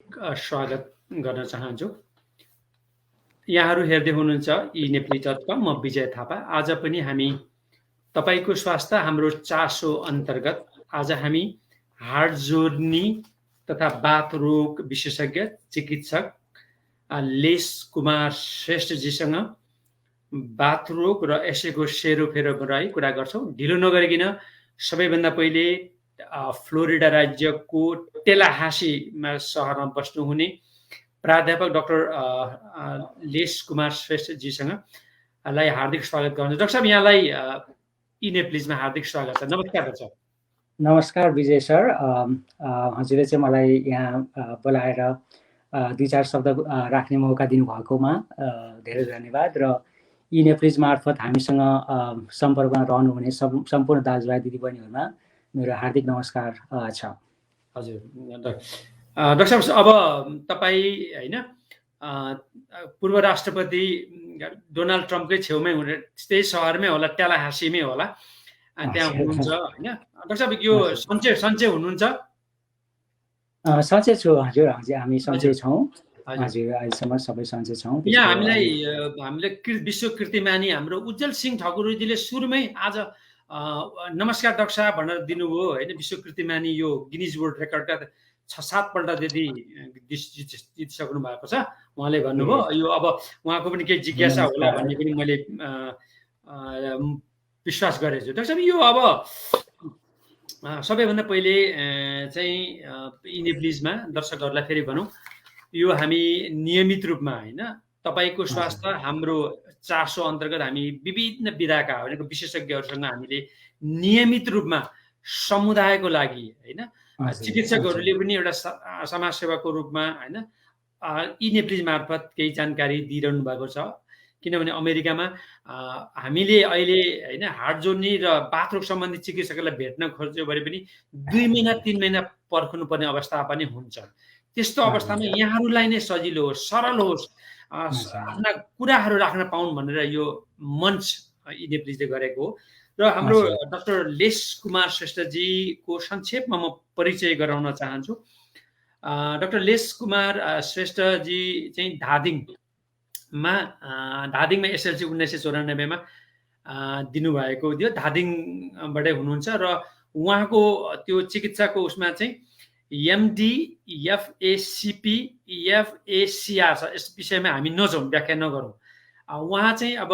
स्वागत गर्न चाहन्छु। यहाँहरू हेर्दै हुनुहुन्छ eNepali.com, म विजय थापा। आज पनि हामी तपाईको स्वास्थ्य हाम्रो चासो अन्तर्गत आज हामी हाड जोर्नी तथा बाथ रोग विशेषज्ञ चिकित्सक लेस कुमार श्रेष्ठजीसँग बाथ रोग र यसैको सेरोफेरोबारे कुरा गर्छौँ। ढिलो नगरिकन सबैभन्दा पहिले फ्लोरिडा राज्यको टेलाहासीमा सहरमा बस्नुहुने प्राध्यापक डाक्टर लेस कुमार श्रेष्ठजीसँग हार्दिक स्वागत गर्छु। डाक्टर साहब, यहाँलाई eNepali-मा हार्दिक स्वागत छ। नमस्कार डाक्टर साहब। नमस्कार विजय सर। हजुरले चाहिँ मलाई यहाँ बोलाएर 2-4 शब्द राख्ने मौका दिनुभएकोमा धेरै धन्यवाद। र eNepali मार्फत हामीसँग सम्पर्कमा रहनुहुने सम्पूर्ण दाजुभाइ दिदीबहिनीहरूमा मेरो हार्दिक नमस्कार छ। हजुर डाक्टर साहब, अब तपाईँ हैन पूर्व राष्ट्रपति डोनाल्ड ट्रम्पकै छेउमै हुने त्यही सहरमै होला, टेलाहासीमै होला, त्यहाँ हुनुहुन्छ हैन? डाक्टर साहब, यो सन्चै हुनुहुन्छ? सन्चै छु हजुर। हामी सन्चै छौँ हजुर। अहिलेसम्म सबै सन्चै छौँ। यहाँ हामीले विश्व कीर्तिमानी हाम्रो उज्जवल सिंह ठकुरीजीले सुरुमै आज नमस्कार डाक्टर साहब भनेर दिनुभयो हैन। विश्व कीर्तिमानी यो गिनिज वर्ल्ड रेकर्डका 6-7 पल्ट त्यति जितिसक्नु भएको छ। उहाँले भन्नुभयो यो अब उहाँको पनि केही जिज्ञासा होला भन्ने पनि मैले विश्वास गरेको छु। डाक्टर साहब, यो अब सबैभन्दा पहिले चाहिँ eNepali-मा दर्शकहरूलाई फेरि भनौँ, यो हामी नियमित रूपमा हैन तपाईको स्वास्थ्य हाम्रो चासो अन्तर्गत हामी विभिन्न विधाका भनेको विशेषज्ञहरूसँग हामीले नियमित रूपमा समुदायको लागि हैन चिकित्सकहरूले पनि एउटा समाजसेवाको रूपमा हैन eNepali मार्फत केही जानकारी दिइरहनु भएको छ। किनभने अमेरिकामा हामीले अहिले हैन हाड जोर्नी र बाथरोग सम्बन्धी चिकित्सकलाई भेट्न खोज्यो भने पनि 2 महिना 3 महिना पर्खनु पर्ने अवस्था पनि हुन्छ। त्यस्तो अवस्थामा यहाँहरूलाई नै सजिलो होस्, सरल होस्, आफ्ना कुराहरू राख्न पाउन् भनेर यो मञ्च eNepali-ले गरेको हो। र हाम्रो डाक्टर लेस कुमार श्रेष्ठजीको संक्षेपमा म परिचय गराउन चाहन्छु। डाक्टर लेस कुमार श्रेष्ठजी चाहिँ धादिङमा एसएलसी 1994मा दिनुभएको थियो। धादिङबाटै हुनुहुन्छ र उहाँको त्यो चिकित्साको उसमा चाहिँ MD, FACP, FACR छ। यस विषयमा हामी नजाउँ, व्याख्या नगरौँ। उहाँ चाहिँ अब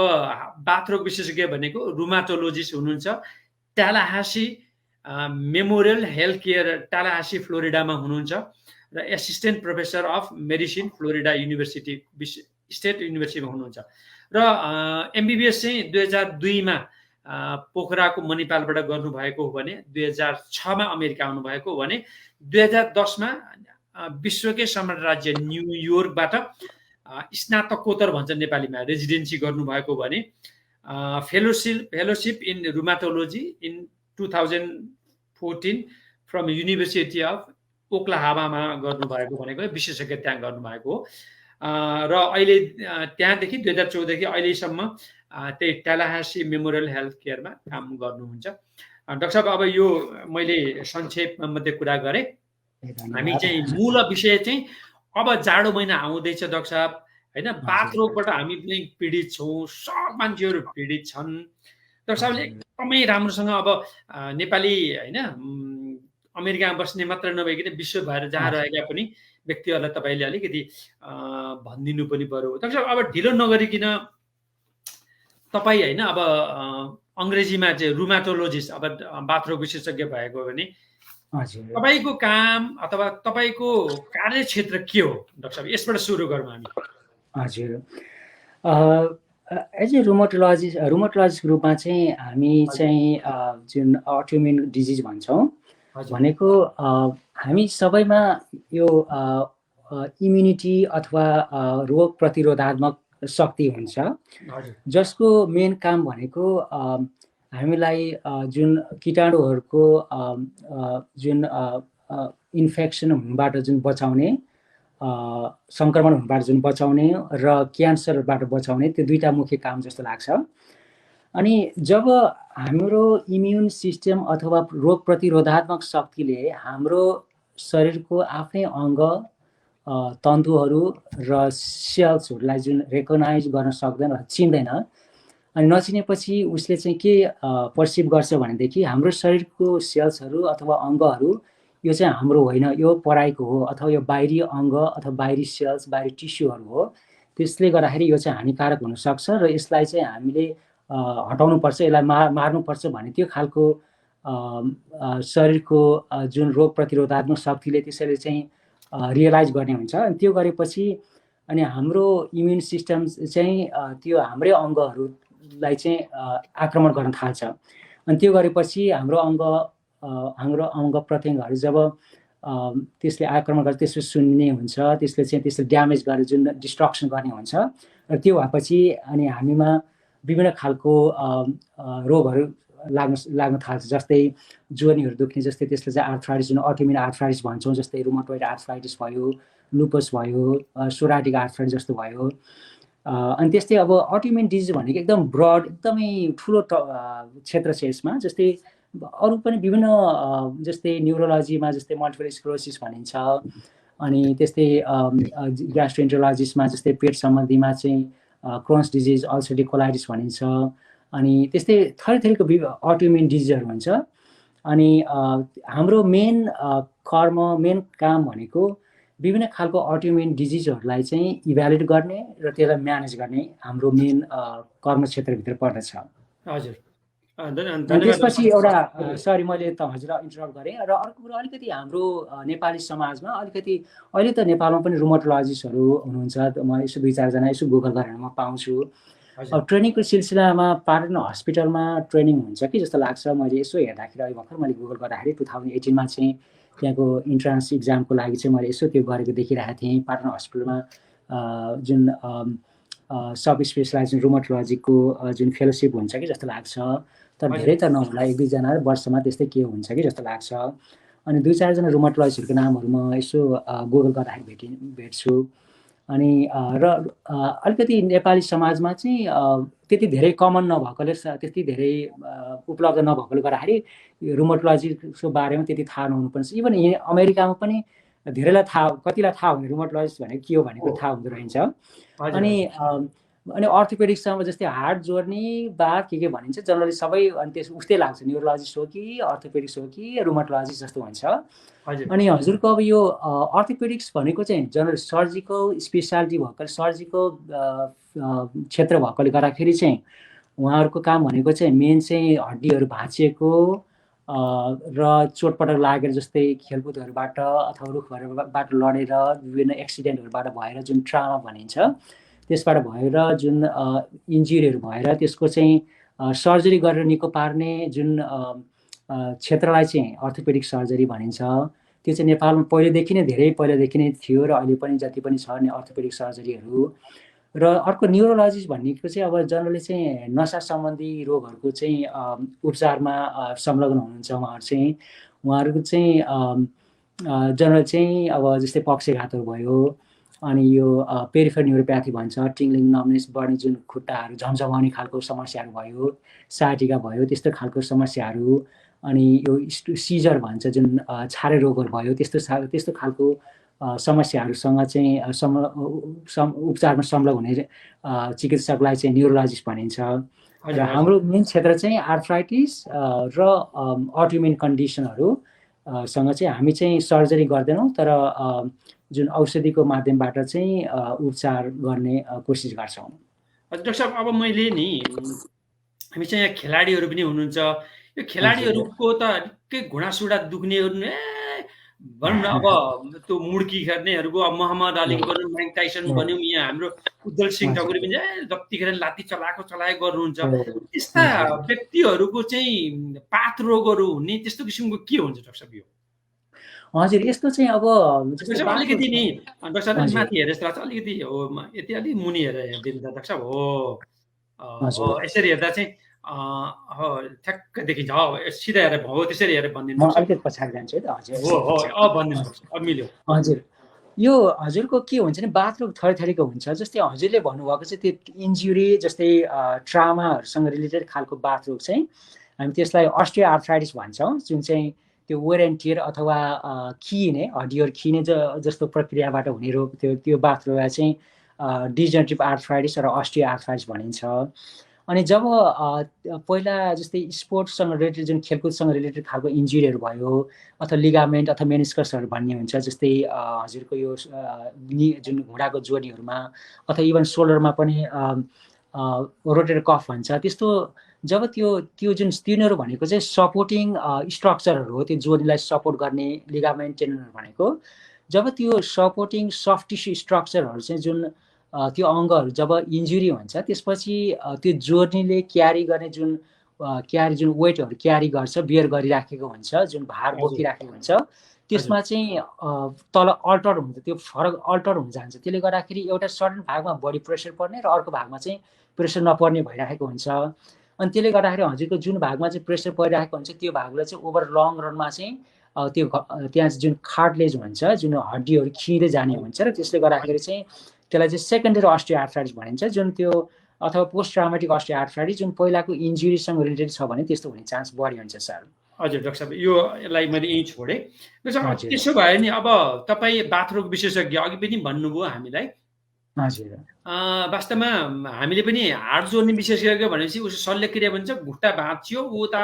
बाथरोग विशेषज्ञ भनेको रुमाटोलोजिस्ट हुनुहुन्छ। टेलाहासी मेमोरियल हेल्थ केयर टेलाहासी फ्लोरिडामा हुनुहुन्छ र assistant professor of medicine Florida university state युनिभर्सिटीमा हुनुहुन्छ। र MBBS चाहिँ 2002मा पोखराको मणिपालबाट गर्नुभएको हो भने 2006मा अमेरिका आउनुभएको हो भने 2010मा विश्वकै सम्राट राज्य न्युयोर्कबाट स्नातकोत्तर भन्छ नेपालीमा रेजिडेन्सी गर्नुभएको भने fellowship in rheumatology in 2014 from university of ओक्लाहामामा गर्नुभएको भनेको विशेषज्ञ त्यहाँ गर्नुभएको हो। र अहिले त्यहाँदेखि 2014 देखि अहिलेसम्म त्यही टेलाहासी मेमोरियल हेल्थ केयरमा काम गर्नुहुन्छ। डाक्टर साहब, अब यो मैले संक्षेपमा मात्रै कुरा गरेँ। हामी चाहिँ मूल विषय चाहिँ अब जाडो महिना आउँदैछ डाक्टर साहब हैन, बाथरोगबाट हामी पनि पीडित छौँ, सब मान्छेहरू पीडित छन्। डाक्टर साहबले एकदमै राम्रोसँग अब नेपाली हैन अमेरिकामा बस्ने मात्र नभइकन विश्वभर जहाँ रहेका पनि व्यक्तिहरूलाई तपाईँले अलिकति भनिदिनु पनि पर्यो। डाक्टर साहब, अब ढिलो नगरिकन तपाईँ हैन अब अङ्ग्रेजीमा चाहिँ रुमाटोलोजिस्ट, अब बाथरोग विशेषज्ञ भएको भने तपाईँको काम अथवा तपाईँको कार्यक्षेत्र के हो डाक्टर साहब? यसबाट सुरु गरौँ हामी। हजुर, एज ए रुमाटोलोजिस्टको रूपमा चाहिँ हामी चाहिँ जुन अटोइम्युन डिजिज भन्छौँ भनेको हामी सबैमा यो इम्युनिटी अथवा रोग प्रतिरोधात्मक शक्ति हुन्छ, जसको मेन काम भनेको हामीलाई जुन कीटाणुहरूको जुन इन्फेक्सन हुनबाट जुन बचाउने, सङ्क्रमण हुनबाट जुन बचाउने र क्यान्सरबाट बचाउने, त्यो दुईटा मुख्य काम जस्तो लाग्छ। अनि जब हाम्रो इम्युन सिस्टम अथवा रोग प्रतिरोधात्मक शक्तिले हाम्रो शरीरको आफ्नै अङ्ग तन्तुहरू र सेल्सहरूलाई जुन रेकगनाइज गर्न सक्दैन, चिन्दैन। अनि नचिनेपछि उसले चाहिँ के पर्सिभ गर्छ भनेदेखि हाम्रो शरीरको सेल्सहरू अथवा अङ्गहरू यो चाहिँ हाम्रो होइन, यो पराइको हो, अथवा यो बाहिरी अङ्ग अथवा बाहिरी सेल्स, बाहिरी टिस्युहरू हो। त्यसले गर्दाखेरि यो चाहिँ हानिकारक हुनसक्छ र यसलाई चाहिँ हामीले हटाउनुपर्छ, यसलाई मार्नुपर्छ भन्ने त्यो खालको शरीरको जुन रोग प्रतिरोधात्मक शक्तिले त्यसैले चाहिँ रियलाइज गर्ने हुन्छ। अनि त्यो गरेपछि अनि हाम्रो इम्युन सिस्टम चाहिँ त्यो हाम्रै अङ्गहरूलाई चाहिँ आक्रमण गर्न थाल्छ। अनि त्यो गरेपछि हाम्रो अङ्ग प्रत्यङ्गहरू जब त्यसले आक्रमण गर्छ, त्यसले सुन्ने हुन्छ, त्यसले ड्यामेज गरेर जुन डिस्ट्रक्सन गर्ने हुन्छ। र त्यो भएपछि अनि हामीमा विभिन्न खालको रोगहरू लाग्न थाल्छ, जस्तै जोर्नीहरू दुख्ने, जस्तै त्यसले चाहिँ आर्थराइटिस, जुन अटोइम्युन आर्थराइटिस भन्छौँ, जस्तै रुमाटोइड आर्थराइटिस भयो, लुपस भयो, सोराटिक आर्थराइटिस जस्तो भयो। अनि त्यस्तै अब अटोइम्युन डिजिज भनेको एकदम ब्रड, एकदमै ठुलो क्षेत्र छ यसमा। जस्तै अरू पनि विभिन्न जस्तै न्युरोलोजीमा जस्तै मल्टिपल स्क्लेरोसिस भनिन्छ, अनि त्यस्तै ग्यास्ट्रोइन्टरोलोजिसमा जस्तै पेट सम्बन्धीमा चाहिँ क्रोन्स डिजिज, अल्सरेटिभ कोलाइटिस भनिन्छ। अनि त्यस्तै थरीथरीको अटोइम्युन डिजिजहरू हुन्छ। अनि हाम्रो मेन काम भनेको विभिन्न खालको अटोइम्युन डिजिजहरूलाई चाहिँ इभ्यालुएट गर्ने र त्यसलाई म्यानेज गर्ने हाम्रो मेन कर्मक्षेत्रभित्र पर्दछ। हजुर। त्यसपछि एउटा सरी मैले त हजुरलाई इन्टरप्ट गरेँ। र अर्को कुरो अलिकति हाम्रो नेपाली समाजमा अलिकति अहिले त नेपालमा पनि रुमाटोलोजिस्टहरू हुनुहुन्छ, म यसो 2-4 जना यसो गुगल गरेर म पाउँछु। अब ट्रेनिङको सिलसिलामा पाटन हस्पिटलमा ट्रेनिङ हुन्छ कि जस्तो लाग्छ। मैले यसो हेर्दाखेरि अहिले भर्खर मैले गुगल गर्दाखेरि 2018मा चाहिँ त्यहाँको इन्ट्रान्स इक्जामको लागि चाहिँ मैले यसो त्यो गरेको देखिरहेको थिएँ। पाटन हस्पिटलमा जुन सब स्पेसलाइजेसन रुमाटोलोजीको जुन फेलोसिप हुन्छ कि जस्तो लाग्छ, तर धेरै त नहोला, 1-2 जना वर्षमा त्यस्तै के हुन्छ कि जस्तो लाग्छ। अनि 2-4 जना रुमाटोलोजिस्टहरूको नामहरू म यसो गुगल गर्दाखेरि भेट्छु। अनि र अलिकति नेपाली समाजमा चाहिँ त्यति धेरै कमन नभएकोले, त्यति धेरै उपलब्ध नभएकोले गर्दाखेरि रुमाटोलोजीको बारेमा त्यति थाहा नहुनु पर्छ। इभन अमेरिकामा पनि धेरैलाई कतिलाई थाहा हुने रुमाटोलोजिस्ट भनेको के हो भनेको थाहा हुँदो रहेछ। अनि अर्थोपेडिक्समा जस्तै हार्ट जोर्नी बार के भनिन्छ जनरली सबै, अनि त्यस उस्तै लाग्छ, न्युरोलोजिस्ट हो कि अर्थोपेडिक्स हो कि रुमाटोलोजिस्ट जस्तो हुन्छ। अनि हजुरको अब यो अर्थोपेडिक्स भनेको चाहिँ जनरल सर्जिकल स्पेसालिटी भएको, सर्जिकल क्षेत्र भएकोले गर्दाखेरि चाहिँ उहाँहरूको काम भनेको चाहिँ मेन चाहिँ हड्डीहरू भाँचिएको र चोटपटक लागेर, जस्तै खेलकुदहरूबाट अथवा रुखहरूबाट लडेर, विभिन्न एक्सिडेन्टहरूबाट भएर जुन ट्रामा भनिन्छ त्यसबाट भएर जुन इन्जुरीहरू भएर त्यसको चाहिँ सर्जरी गरेर निको पार्ने जुन क्षेत्रलाई चाहिँ अर्थोपेडिक सर्जरी भनिन्छ। त्यो चाहिँ नेपालमा धेरै पहिलेदेखि नै थियो र अहिले पनि जति पनि छ नि अर्थोपेडिक सर्जरीहरू। र अर्को न्युरोलोजिस्ट भनेको चाहिँ अब जनरली चाहिँ नसा सम्बन्धी रोगहरूको चाहिँ उपचारमा संलग्न हुनुहुन्छ उहाँहरूको चाहिँ जनरल चाहिँ अब जस्तै पक्षघातहरू भयो, अनि यो पेरिफेरल न्युरोप्याथी भन्छ, टिङ्लिङ, नम्नेस बढ्ने जुन खुट्टाहरू झमझमाउने खालको समस्याहरू भयो, साटिका भयो, त्यस्तो खालको समस्याहरू, अनि यो सिजर भन्छ जुन छारे रोगहरू भयो, त्यस्तो खालको समस्याहरूसँग चाहिँ उपचारमा संलग्न हुने चिकित्सकलाई चाहिँ न्युरोलोजिस्ट भनिन्छ। र हाम्रो मेन क्षेत्र चाहिँ आर्थराइटिस र अटोइम्युन कन्डिसनहरू सँग चाहिँ हामी चाहिँ सर्जरी गर्दैनौँ, तर जुन औषधिको माध्यमबाट चाहिँ उपचार गर्ने कोसिस गर्छौँ। डाक्टर साहब, अब मैले नि हामी चाहिँ यहाँ खेलाडीहरू पनि हुनुहुन्छ, यो खेलाडीहरूको त निकै घुँडासुडा दुख्नेहरू भनौँ न, अब त्यो मुड्की खेर्नेहरूको अब मोहम्मद अली भनौँ, माइक टाइसन भनौँ, यहाँ हाम्रो उज्जवल सिंह ठकुरी पनि जतिखेर लात्ती चलाएको गर्नुहुन्छ, त्यस्ता व्यक्तिहरूको चाहिँ पात रोगहरू हुने त्यस्तो किसिमको के हुन्छ डाक्टर साहब? यो हजुर, यस्तो चाहिँ अब अलिकति नि डाक्टर साहब माथि हेरे जस्तो लाग्छ, अलिकति हो यति अलिक मुनि हेरेर हेरिदिनु त डाक्टर साहब। हो यसरी हेर्दा चाहिँ ठ्याक्क देखिन्छ, सिधा हेरेर भयो त्यसरी हेरेर भनिदिनु। म अलिकति पछाडि जान्छु है त। हजुर, यो हजुरको के हुन्छ नि बाथरुम थरीथरीको हुन्छ, जस्तै हजुरले भन्नुभएको चाहिँ त्यो इन्जुरी जस्तै ट्रामाहरूसँग रिलेटेड खालको बाथरुम चाहिँ हामी त्यसलाई अस्टियो आर्थराइटिस भन्छौँ, जुन चाहिँ त्यो वेयर एन्ड टियर अथवा खिने हड्डीहरू खिने जस्तो प्रक्रियाबाट हुने रोग त्यो बाथरोगलाई चाहिँ डिजेनरेटिभ आर्थराइटिस र अस्टियो आर्थराइटिस भनिन्छ। अनि जब पहिला जस्तै स्पोर्ट्ससँग रिलेटेड जुन खेलकुदसँग रिलेटेड खालको इन्जुरीहरू भयो अथवा लिगामेन्ट अथवा मेनिस्कसहरू भन्ने हुन्छ, जस्तै हजुरको यो जुन घुँडाको जोडीहरूमा अथवा इभन सोल्डरमा पनि रोटेटर कफ भन्छ, त्यस्तो जब त्यो जुन तिनीहरू भनेको चाहिँ सपोर्टिङ स्ट्रक्चरहरू हो, त्यो जोडीलाई सपोर्ट गर्ने लिगामेन्ट टेन्डनहरू भनेको। जब त्यो सपोर्टिङ सफ्ट टिस्यु स्ट्रक्चरहरू चाहिँ जुन त्यो अङ्गहरू जब इन्जुरी हुन्छ, त्यसपछि त्यो जोड्नीले क्यारी गर्ने जुन वेटहरू क्यारी गर्छ, बियर गरिराखेको हुन्छ, जुन भार बोकिराखेको हुन्छ, त्यसमा चाहिँ तल अल्टर हुन्छ, त्यो फरक अल्टर हुन जान्छ। त्यसले गर्दाखेरि एउटा सर्टन भागमा बढी प्रेसर पर्ने र अर्को भागमा चाहिँ प्रेसर नपर्ने भइराखेको हुन्छ। अनि त्यसले गर्दाखेरि हजुरको जुन भागमा चाहिँ प्रेसर परिरहेको हुन्छ त्यो भागलाई चाहिँ ओभर लङ रनमा चाहिँ त्यो त्यहाँ जुन कार्टिलेज भन्छ, जुन हड्डीहरू खिँदै जाने हुन्छ र त्यसले गर्दाखेरि चाहिँ त्यसलाई चाहिँ सेकेन्डरी अस्टियो आर्थराइटिस भनिन्छ, जुन त्यो अथवा पोस्ट ट्राउमेटिक अस्टियो आर्थराइटिस जुन पहिलाको इन्जुरीसँग रिलेटेड छ भने त्यस्तो हुने चान्स बढी हुन्छ सर। हजुर डाक्टर साहब, यसलाई मैले यहीँ छोडेँ। त्यसो भए नि अब तपाईँ बाथरोग विशेषज्ञ, अघि पनि भन्नुभयो हामीलाई। हजुर, वास्तवमा हामीले पनि हाड जोड्ने विशेषज्ञ भनेपछि उसो शल्यक्रिया भन्छ, घुट्टा भाँचियो, उता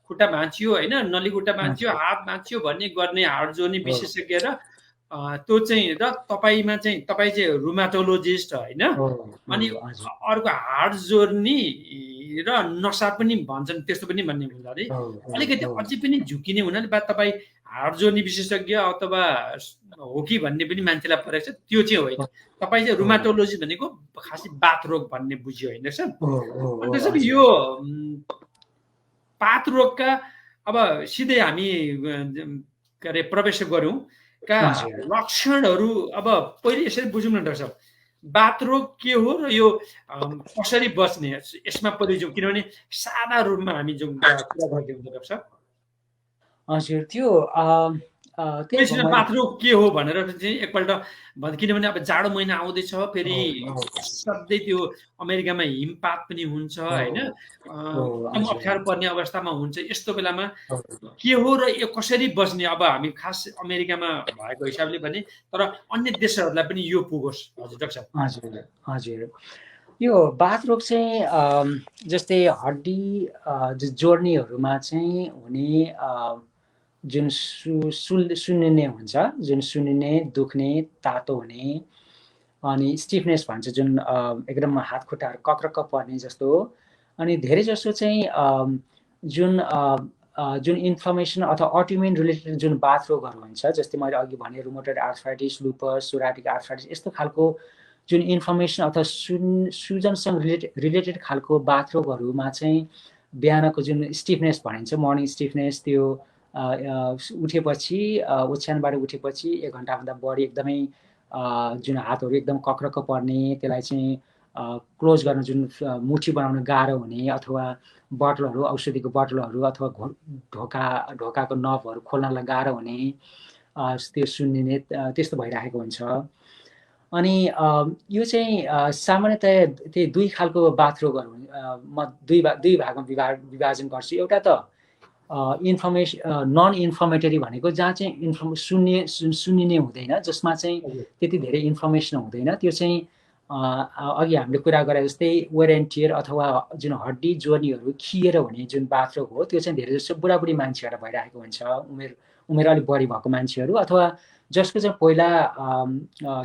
खुट्टा भाँचियो होइन, नली खुट्टा भाँचियो, हात भाँचियो भन्ने गर्ने हाड जोड्ने विशेषज्ञ र त्यो चाहिँ र तपाईँ चाहिँ रुमाटोलोजिस्ट होइन। अनि अर्को हाड जोड्ने र नसा पनि भन्छन्, त्यस्तो पनि भन्ने हुँदाखेरि अलिकति अझै पनि झुकिने हुनाले बा तपाईँ हाड जोड्ने विशेषज्ञ अथवा हो कि भन्ने पनि मान्छेलाई परेको छ, त्यो चाहिँ होइन। तपाईँ चाहिँ रुमाटोलोजी भनेको खासै बाथरोग भन्ने बुझ्यो होइन सर। त्यसो यो बाथरोगका अब सिधै हामी के अरे प्रवेश गरौँ का लक्षणहरू। अब पहिले यसरी बुझौँ न डाक्टर साहब, बाथरोग के हो र यो कसरी बच्ने, यसमा पहिले जाउँ, किनभने सादा रूपमा हामी जुन कुरा गरिदिउँ डाक्टर साहब। हजुर, त्यो बाथरोग के हो भनेर चाहिँ एकपल्ट किनभने अब जाडो महिना आउँदैछ, फेरि सधैँ त्यो अमेरिकामा हिमपात पनि हुन्छ होइन, एकदम अप्ठ्यारो पर्ने अवस्थामा हुन्छ। यस्तो बेलामा के हो र यो कसरी बस्ने, अब हामी खास अमेरिकामा भएको हिसाबले भने, तर अन्य देशहरूलाई पनि यो पुगोस्। हजुर डाक्टर साहब। हजुर हजुर, यो बाथरोग चाहिँ जस्तै हड्डी जोड्नेहरूमा चाहिँ हुने जुन सुन्निने हुन्छ, जुन सुन्निने, दुख्ने, तातो हुने, अनि स्टिफनेस भन्छ, जुन एकदम हात खुट्टाहरू कक्रक्क पर्ने जस्तो। अनि धेरै जसो चाहिँ जुन इन्फ्लेमेसन अथवा अटोइम्युन रिलेटेड जुन बाथरोगहरू हुन्छ, जस्तै मैले अघि भने रुमेटोइड आर्थराइटिस, लुपस, सोराटिक आर्थराइटिस, यस्तो खालको जुन इन्फ्लेमेसन अथवा सुजनसँग रिलेटेड खालको बाथरोगहरूमा चाहिँ बिहानको जुन स्टिफनेस भनिन्छ, मर्निङ स्टिफनेस, त्यो उठेपछि ओछ्यानबाट उठेपछि 1 घन्टाभन्दा बढी एकदमै जुन हातहरू एकदम कक्रक्क पर्ने, त्यसलाई चाहिँ क्लोज गर्न जुन मुठी बनाउन गाह्रो हुने, अथवा बटलहरू, औषधिको बटलहरू अथवा ढोकाको नबहरू खोल्नलाई गाह्रो हुने, त्यो सुन्निने, त्यस्तो भइरहेको हुन्छ। अनि यो चाहिँ सामान्यतया त्यही 2 खालको बाथरोगहरू म दुई भागमा विभाजन गर्छु। एउटा त नन इन्फर्मेटरी भनेको जहाँ चाहिँ सुन्निने हुँदैन, जसमा चाहिँ त्यति धेरै इन्फर्मेसन हुँदैन, त्यो चाहिँ अघि हामीले कुरा गरे जस्तै वेयर एन्ड टियर अथवा जुन हड्डी जोड्नीहरू खिएर हुने जुन बाथरोग हो, त्यो चाहिँ धेरै जसो बुढाबुढी मान्छेहरूलाई भइरहेको हुन्छ, उमेर अलिक बढी भएको मान्छेहरू, अथवा जसको चाहिँ पहिला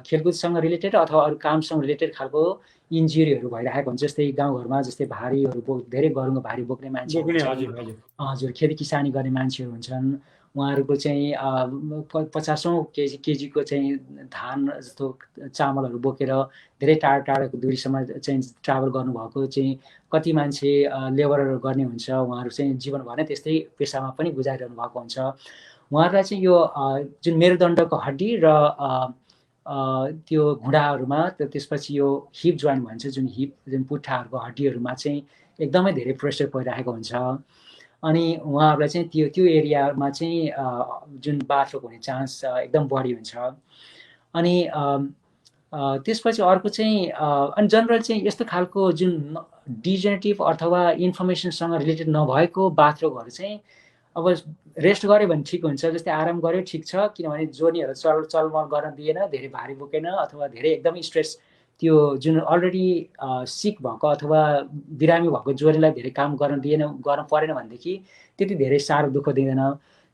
खेलकुदसँग रिलेटेड अथवा अरू कामसँग रिलेटेड खालको इन्जुरीहरू भइरहेको हुन्छ, जस्तै गाउँघरमा जस्तै भारीहरू धेरै गरुङ्गो भारी बोक्ने मान्छे, हजुर, खेती किसानी गर्ने मान्छेहरू हुन्छन्, उहाँहरूको चाहिँ 50औं केजीको चाहिँ धान जस्तो चामलहरू बोकेर धेरै टाढाको दूरीसम्म चाहिँ ट्राभल गर्नुभएको चाहिँ कति मान्छे लेबरहरू गर्ने हुन्छ, उहाँहरू चाहिँ जीवनभर नै त्यस्तै पेसामा पनि गुजारिरहनु भएको हुन्छ। उहाँहरूलाई चाहिँ यो जुन मेरुदण्डको हड्डी र त्यो घुँडाहरूमा, त्यसपछि यो हिप जोइन्ट भन्छ, जुन पुट्ठाहरूको हड्डीहरूमा चाहिँ एकदमै धेरै प्रेसर परिरहेको हुन्छ। अनि उहाँहरूलाई चाहिँ त्यो एरियामा चाहिँ जुन बाथरोग हुने चान्स एकदम बढी हुन्छ। अनि त्यसपछि अर्को चाहिँ अनि जनरल चाहिँ यस्तो खालको जुन डिजेनेरेटिभ अथवा इन्फर्मेसनसँग रिलेटेड नभएको बाथरोगहरू चाहिँ अब रेस्ट गऱ्यो भने ठिक हुन्छ, जस्तै आराम गऱ्यो ठिक छ, किनभने जोनीहरू चलमल गर्न दिएन, धेरै भारी बोकेन अथवा धेरै एकदम स्ट्रेस त्यो जुन अलरेडी सिक भएको अथवा बिरामी भएको जोनीलाई धेरै काम गर्न परेन भनेदेखि त्यति धेरै साह्रो दुःख दिँदैन।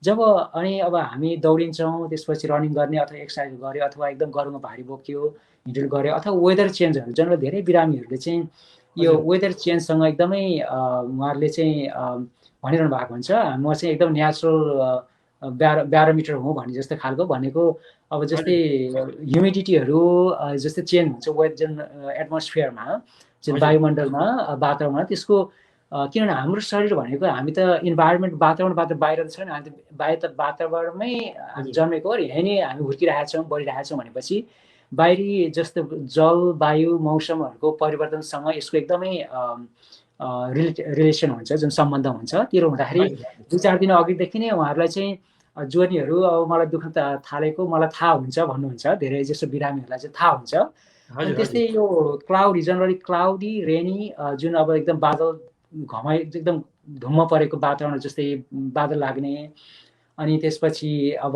अनि अब हामी दौडिन्छौँ, त्यसपछि रनिङ गर्ने अथवा एक्सर्साइज गऱ्यो अथवा एकदम गरुङमा भारी बोक्यो, हिँडुल गऱ्यो अथवा वेदर चेन्जहरू जनरल धेरै बिरामीहरूले चाहिँ यो वेदर चेन्जसँग एकदमै उहाँहरूले चाहिँ भनिरहनु भएको हुन्छ, म चाहिँ एकदम नेचुरल ब्यारोमिटर हुँ भन्ने जस्तो खालको भनेको। अब जस्तै ह्युमिडिटीहरू जस्तै चेन्ज हुन्छ वेदर जुन एटमोस्फियरमा जुन वायुमण्डलमा वातावरणमा त्यसको किनभने हाम्रो शरीर भनेको हामी त इन्भाइरोमेन्ट वातावरणबाट बाहिर त छैन, हामी त बाहिर त वातावरणमै जन्मेको हो, यहीँ नै हामी हुर्किरहेका छौँ बढिरहेका छौँ भनेपछि बाहिरी जस्तो जलवायु मौसमहरूको परिवर्तनसँग यसको एकदमै रिलेसन हुन्छ, जुन सम्बन्ध हुन्छ। त्यो हुँदाखेरि 2-4 दिन अघिदेखि नै उहाँहरूलाई चाहिँ जोनीहरू अब मलाई दुख्न थालेको मलाई थाहा हुन्छ भन्नुहुन्छ, धेरै जस्तो बिरामीहरूलाई चाहिँ थाहा हुन्छ। अनि त्यस्तै यो क्लाउडी जनरली क्लाउडी रेनी जुन अब एकदम बादल घमाइ एकदम धुम्म परेको वातावरण जस्तै बादल लाग्ने, अनि त्यसपछि अब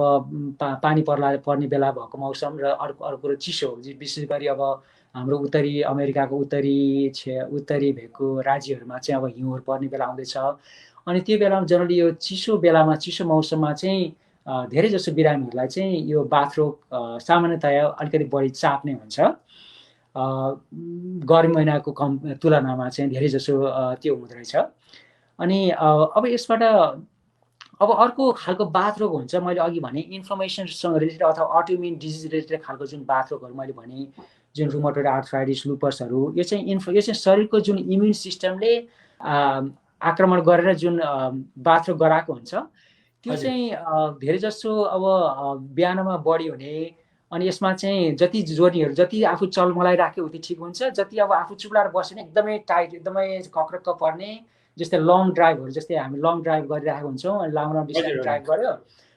पानी पर्ने बेला भएको मौसम र अर्को कुरो चिसो, विशेष गरी अब हाम्रो उत्तरी अमेरिकाको उत्तरी भेगको राज्यहरूमा चाहिँ अब हिउँहरू पर्ने बेला आउँदैछ। अनि त्यो बेलामा जनरली यो चिसो बेलामा चिसो मौसममा चाहिँ धेरै जसो बिरामीहरूलाई चाहिँ यो बाथरोग सामान्यतया अलिकति बढी चाप्ने हुन्छ, गर्मी महिनाको तुलनामा चाहिँ धेरै जसो त्यो हुँदो रहेछ। अनि अब यसबाट अब अर्को खालको बाथरोग हुन्छ, मैले अघि भने इन्फ्लेमेसनसँग रिलेटेड अथवा अटोइम्युन डिजिज रिलेटेड खालको जुन बाथरोगहरू मैले भने जुन रुमेटोइड आर्थराइटिस लुपसहरू, यो चाहिँ शरीरको जुन इम्युन सिस्टमले आक्रमण गरेर जुन बाथरोग गराएको हुन्छ, त्यो चाहिँ धेरै जसो अब बिहानमा बढी हुने। अनि यसमा चाहिँ जति जोनीहरू जति आफू चलमलाई राख्यो उति ठिक हुन्छ, जति अब आफू चुप्लाएर बस्यो भने एकदमै टाइट एकदमै कक्रक्क पर्ने, जस्तै लङ ड्राइभहरू जस्तै हामी लङ ड्राइभ गरिरहेको हुन्छौँ, अनि लामो डिस्टेन्स ड्राइभ गऱ्यो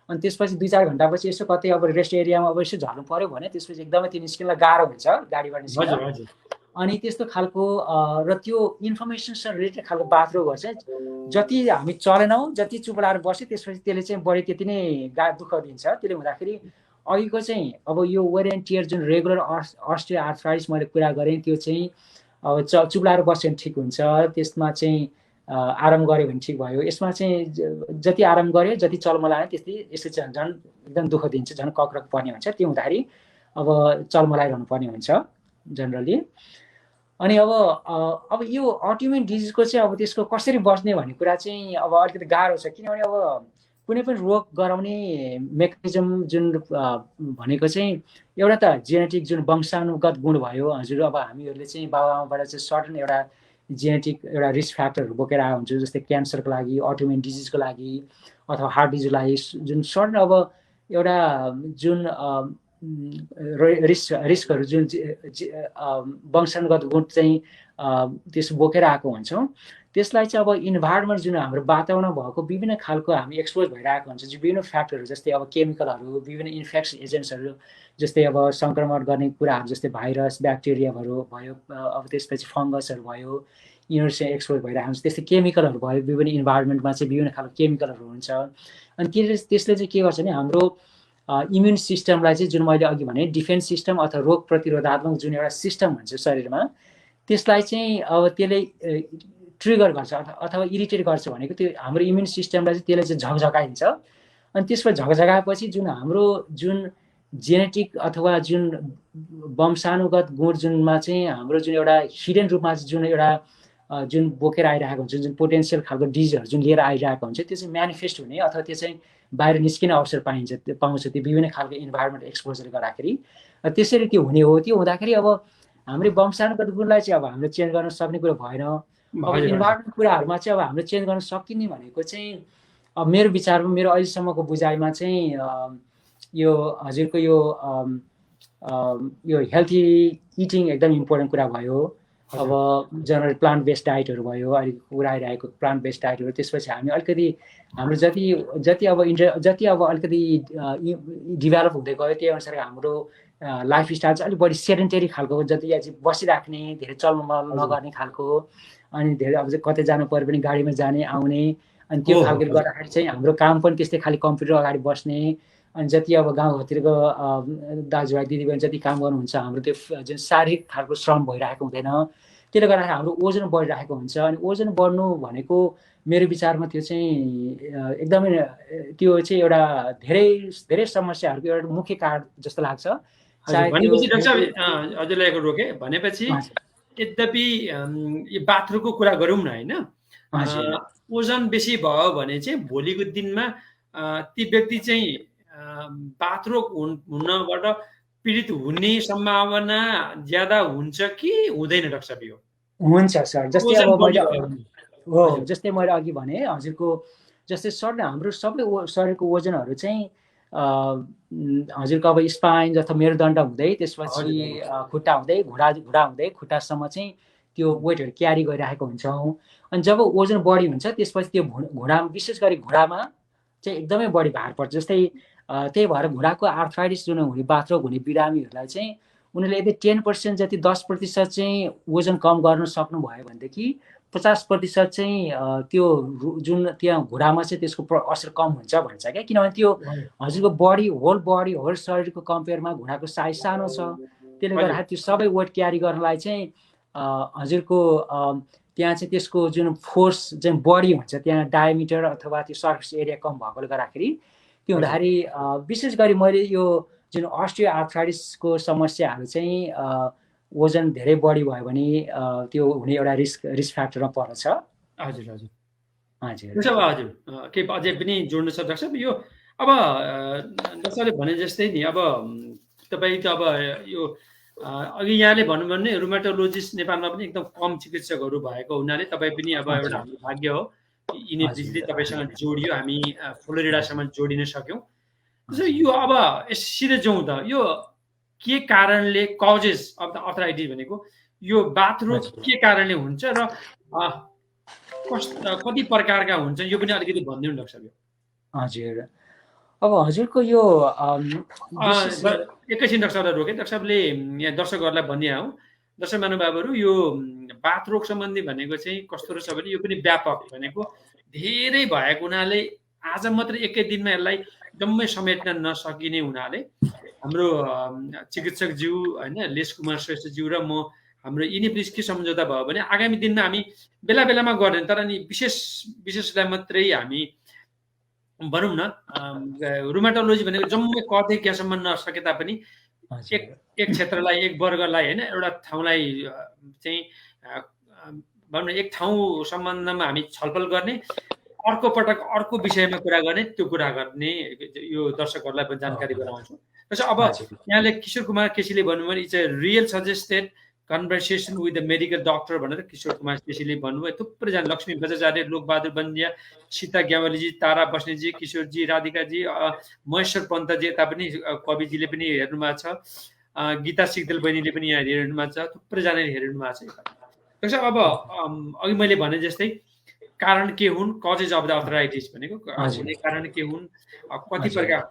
अनि त्यसपछि 2-4 घन्टापछि यसो कतै अब रेस्ट एरियामा अब यसो झर्नु पर्यो भने त्यसपछि एकदमै त्यो निस्किनलाई गाह्रो हुन्छ गाडीबाट निस्किन। अनि त्यस्तो खालको र त्यो इन्फर्मेसनसँग रिलेटेड खालको बाथरोगहरू चाहिँ जति हामी चलेनौँ, जति चुप्लाएर बस्यो त्यसपछि त्यसले चाहिँ बढी त्यति नै दुःख दिन्छ। त्यसले हुँदाखेरि अघिको चाहिँ अब यो वेयर एन्ड टियर जुन रेगुलर अस्टियो आर्थराइटिस मैले कुरा गरेँ, त्यो चाहिँ अब चुप्लाएर बस्यो भने ठिक हुन्छ, त्यसमा चाहिँ आराम गऱ्यो भने ठिक भयो। यसमा चाहिँ जति आराम गऱ्यो जति चलमलायो त्यस्तै यसले चाहिँ झन् एकदम दुःख दिन्छ, झन् कक्रक पर्ने हुन्छ। त्यो हुँदाखेरि अब चलमलाइरहनु पर्ने हुन्छ जनरली। अनि अब यो अटोइम्युन डिजिजको चाहिँ अब त्यसको कसरी बच्ने भन्ने कुरा चाहिँ अब अलिकति गाह्रो छ, किनभने अब कुनै पनि रोग गराउने मेकानिजम जुन भनेको चाहिँ एउटा त जेनेटिक जुन वंशानुगत गुण भयो। हजुर अब हामीहरूले चाहिँ बाबुआमाबाट चाहिँ सर्टन एउटा जेनेटिक एउटा रिस्क फ्याक्टरहरू बोकेर आएको हुन्छ, जस्तै क्यान्सरको लागि, अटोइम्युन डिजिजको लागि अथवा हार्ट डिजिजको लागि जुन सर्टन अब एउटा जुन रिस्कहरू जुन वंशानुगत गुण चाहिँ त्यस बोकेर आएको हुन्छौँ, त्यसलाई चाहिँ अब इन्भाइरोमेन्ट जुन हाम्रो वातावरण भएको विभिन्न खालको हामी एक्सपोज भइरहेको हुन्छ, जो विभिन्न फ्याक्टरहरू जस्तै अब केमिकलहरू, विभिन्न इन्फेक्सन एजेन्ट्सहरू जस्तै अब सङ्क्रमण गर्ने कुराहरू जस्तै भाइरस ब्याक्टेरियाहरू भयो, अब त्यसपछि फङ्गसहरू भयो, यिनीहरू चाहिँ एक्सपोज भइरहेको हुन्छ। त्यस्तै केमिकलहरू भयो, विभिन्न इन्भाइरोमेन्टमा चाहिँ विभिन्न खालको केमिकलहरू हुन्छ। अनि त्यसले चाहिँ के गर्छ भने हाम्रो इम्युन सिस्टमलाई चाहिँ जुन मैले अघि भने डिफेन्स सिस्टम अथवा रोग प्रतिरोधात्मक जुन एउटा सिस्टम हुन्छ शरीरमा, त्यसलाई चाहिँ अब त्यसले ट्रिगर गर्छ अथवा इरिटेट गर्छ भनेको त्यो हाम्रो इम्युन सिस्टमलाई चाहिँ त्यसले चाहिँ झकझकाइन्छ। अनि त्यसपछि झकझकाएपछि जुन हाम्रो जुन जेनेटिक अथवा जुन वंशानुगत गुण जुनमा चाहिँ हाम्रो जुन एउटा हिडन रूपमा जुन एउटा जुन बोकेर आइरहेको हुन्छ, जुन पोटेन्सियल खालको डिजिजहरू जुन लिएर आइरहेको हुन्छ, त्यो चाहिँ म्यानिफेस्ट हुने अथवा त्यो चाहिँ बाहिर निस्किने अवसर पाउँछ त्यो विभिन्न खालको इन्भाइरोमेन्ट एक्सपोजर गर्दाखेरि। त्यसरी त्यो हुने हो। त्यो हुँदाखेरि अब हाम्रो वंशानुगत गुणलाई चाहिँ अब हामीले चेन्ज गर्न सक्ने कुरो भएन। अब इन्भाइरोमेन्ट कुराहरूमा चाहिँ अब हामीले चेन्ज गर्न सकिने भनेको चाहिँ अब मेरो विचारमा, मेरो अहिलेसम्मको बुझाइमा चाहिँ यो हजुरको यो हेल्थी इटिङ एकदम इम्पोर्टेन्ट कुरा भयो। अब जनरल प्लान्ट बेस्ड डाइटहरू भयो, अहिले कुरा आइरहेको प्लान्ट बेस्ड डाइटहरू। त्यसपछि हामी अलिकति हाम्रो जति अब अलिकति डेभलप हुँदै गयो त्यही अनुसार हाम्रो लाइफ स्टाइल चाहिँ अलिक बढी सेडेन्टरी खालको, जति बसिराख्ने, धेरै चलमल नगर्ने खालको, अनि धेरै अब चाहिँ कतै जानु पऱ्यो भने गाडीमा जाने आउने, अनि त्यो खालको गर्दाखेरि चाहिँ हाम्रो काम पनि त्यस्तै खालि कम्प्युटर अगाडि बस्ने अनि जति अब गाउँघरतिरको दाजुभाइ दिदीबहिनी जति काम गर्नुहुन्छ हाम्रो त्यो जुन शारीरिक खालको श्रम भइरहेको हुँदैन, त्यसले गर्दाखेरि हाम्रो ओजन बढिरहेको हुन्छ। अनि ओजन बढ्नु भनेको मेरो विचारमा त्यो चाहिँ एकदमै त्यो चाहिँ एउटा धेरै धेरै समस्याहरूको एउटा मुख्य कारण जस्तो लाग्छ। भनेपछि डाक्टर साहब हजुरलाई रोके भनेपछि यद्यपि यो बाथरुमको कुरा गरौँ न होइन, ओजन बेसी भयो भने चाहिँ भोलिको दिनमा ती व्यक्ति चाहिँ बाथरोग हुनबाट पीडित हुने सम्भावना ज्यादा हुन्छ कि हुँदैन डाक्टर साहब? यो हुन्छ सर, जस्तै मैले अघि भने हजुरको जस्तै सर हाम्रो सबै शरीरको ओजनहरू चाहिँ हजुरको अब स्पाइन अथवा मेरुदण्ड हुँदै त्यसपछि खुट्टा हुँदै घुँडा हुँदै खुट्टासम्म चाहिँ त्यो वेटहरू क्यारी गरिरहेको हुन्छौँ। अनि जब ओजन बढी हुन्छ त्यसपछि त्यो घुँडा विशेष गरी घुँडामा चाहिँ एकदमै बढी भार पर्छ। जस्तै त्यही भएर घुँडाको आर्थराइटिस जुन हुने बाथरोग हुने बिरामीहरूलाई चाहिँ उनीहरूले यदि 10% जति 10% चाहिँ ओजन कम गर्न सक्नुभयो भनेदेखि 50% चाहिँ त्यो जुन त्यहाँ घुँडामा चाहिँ त्यसको असर कम हुन्छ भन्छ क्या। किनभने त्यो हजुरको होल शरीरको कम्पेयरमा घुँडाको साइज सानो छ, त्यसले गर्दाखेरि त्यो सबै वेट क्यारी गर्नलाई चाहिँ हजुरको त्यहाँ चाहिँ त्यसको जुन फोर्स चाहिँ बढी हुन्छ, त्यहाँ डायमिटर अथवा त्यो सर्फेस एरिया कम भएकोले गर्दाखेरि त्यो हुँदाखेरि विशेष गरी मैले यो जुन अस्टियो आर्थराइटिसको समस्याहरू चाहिँ ओजन धेरै बढी भयो भने त्यो हुने एउटा रिस्क फ्याक्टरमा पर्छ। हजुर हजुर हजुर हजुर के अझै पनि जोड्नु छ डाक्टर साहब? यो अब डाक्टर साहबले भने जस्तै नि अब तपाईँ त अब यो अघि यहाँले भन्नुभयो भने रुमाटोलोजिस्ट नेपालमा पनि एकदम कम चिकित्सकहरू भएको हुनाले तपाईँ पनि अब एउटा हाम्रो भाग्य हो इनेब्लिजले तपाईँसँग जोडियो, हामी फ्लोरिडासम्म जोडिन सक्यौँ। यो अब सिधै जाउँ त, यो के कारणले कजेस अफ द आर्थराइटिस भनेको यो बाथरोग के कारणले हुन्छ र कति प्रकारका हुन्छन् यो पनि अलिकति भनिदिनु डाक्टर साहब? हजुर, अब हजुरको यो एकैछिन डाक्टर साहबलाई रोके। डाक्टर साहबले यहाँ दर्शकहरूलाई भनिदिए हौ, दर्शक महानुभावहरू यो बाथरोग सम्बन्धी भनेको चाहिँ कस्तो रहेछ भने यो पनि व्यापक भनेको धेरै भएको हुनाले आज मात्र एकै दिनमा यसलाई जम्मै समेट्न नसकिने हुनाले हाम्रो चिकित्सकज्यू होइन लेस कुमार श्रेष्ठज्यू र म हाम्रो इनेब्लिज के सम्झौता भयो भने आगामी दिनमा हामी बेला बेलामा गर्दैन, तर नि विशेषलाई मात्रै हामी भनौँ न रुमाटोलोजी भनेको जम्मै कथेक्यासम्म नसके तापनि एक क्षेत्रलाई एक वर्गलाई होइन एउटा ठाउँलाई चाहिँ भनौँ न एक ठाउँ सम्बन्धमा हामी छलफल गर्ने, अर्को पटक अर्को विषयमा कुरा गर्ने, त्यो कुरा गर्ने यो दर्शकहरूलाई पनि जानकारी गराउँछु। अब यहाँले किशोर कुमार केसीले भन्नुभयो it's a real suggested conversation with the medical doctor भनेर किशोर कुमार केसीले भन्नुभयो। थुप्रैजना लक्ष्मी बजाचार्य, लोकबहादुर बन्दिया, सीता ग्यावालीजी, तारा बस्नेतजी, किशोरजी, राधिकाजी, महेश्वर पन्तजी, यता पनि कविजीले पनि हेर्नु भएको छ, गीता सिक्देल बहिनीले पनि यहाँ हेर्नु भएको छ, थुप्रैजनाले हेर्नु भएको छ। अब अघि मैले भने जस्तै कारण के हुन्, कजेज अफ द आर्थराइटिस भनेको हुने कारण के हुन्, कति प्रकार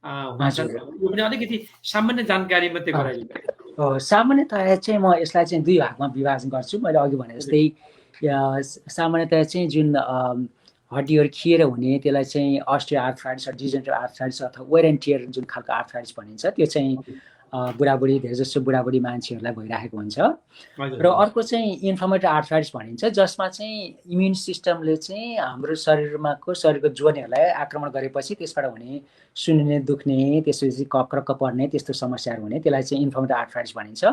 हुन्छन्, यो पनि अलिकति सामान्य जानकारी मात्रै गराइदिनु। सामान्यतया चाहिँ म यसलाई चाहिँ दुई भागमा विभाजन गर्छु। मैले अघि भने जस्तै सामान्यतया चाहिँ जुन हड्डीहरू खिएर हुने त्यसलाई चाहिँ अस्टियो आर्थराइटिस डिजेनरेटिभ आर्थराइटिस अथवा वेयर एन्ड टियर जुन खालको आर्थराइटिस भनिन्छ त्यो चाहिँ बुढाबुढी धेरै जसो बुढाबुढी मान्छेहरूलाई भइरहेको हुन्छ। र अर्को चाहिँ इन्फ्लेमेटरी आर्थराइटिस भनिन्छ जसमा चाहिँ इम्युन सिस्टमले चाहिँ हाम्रो शरीरको जोर्नीहरूलाई आक्रमण गरेपछि त्यसबाट हुने सुन्ने, दुख्ने, त्यसपछि कक्रक्क पर्ने त्यस्तो समस्याहरू हुने, त्यसलाई चाहिँ इन्फ्लेमेटरी आर्थराइटिस भनिन्छ।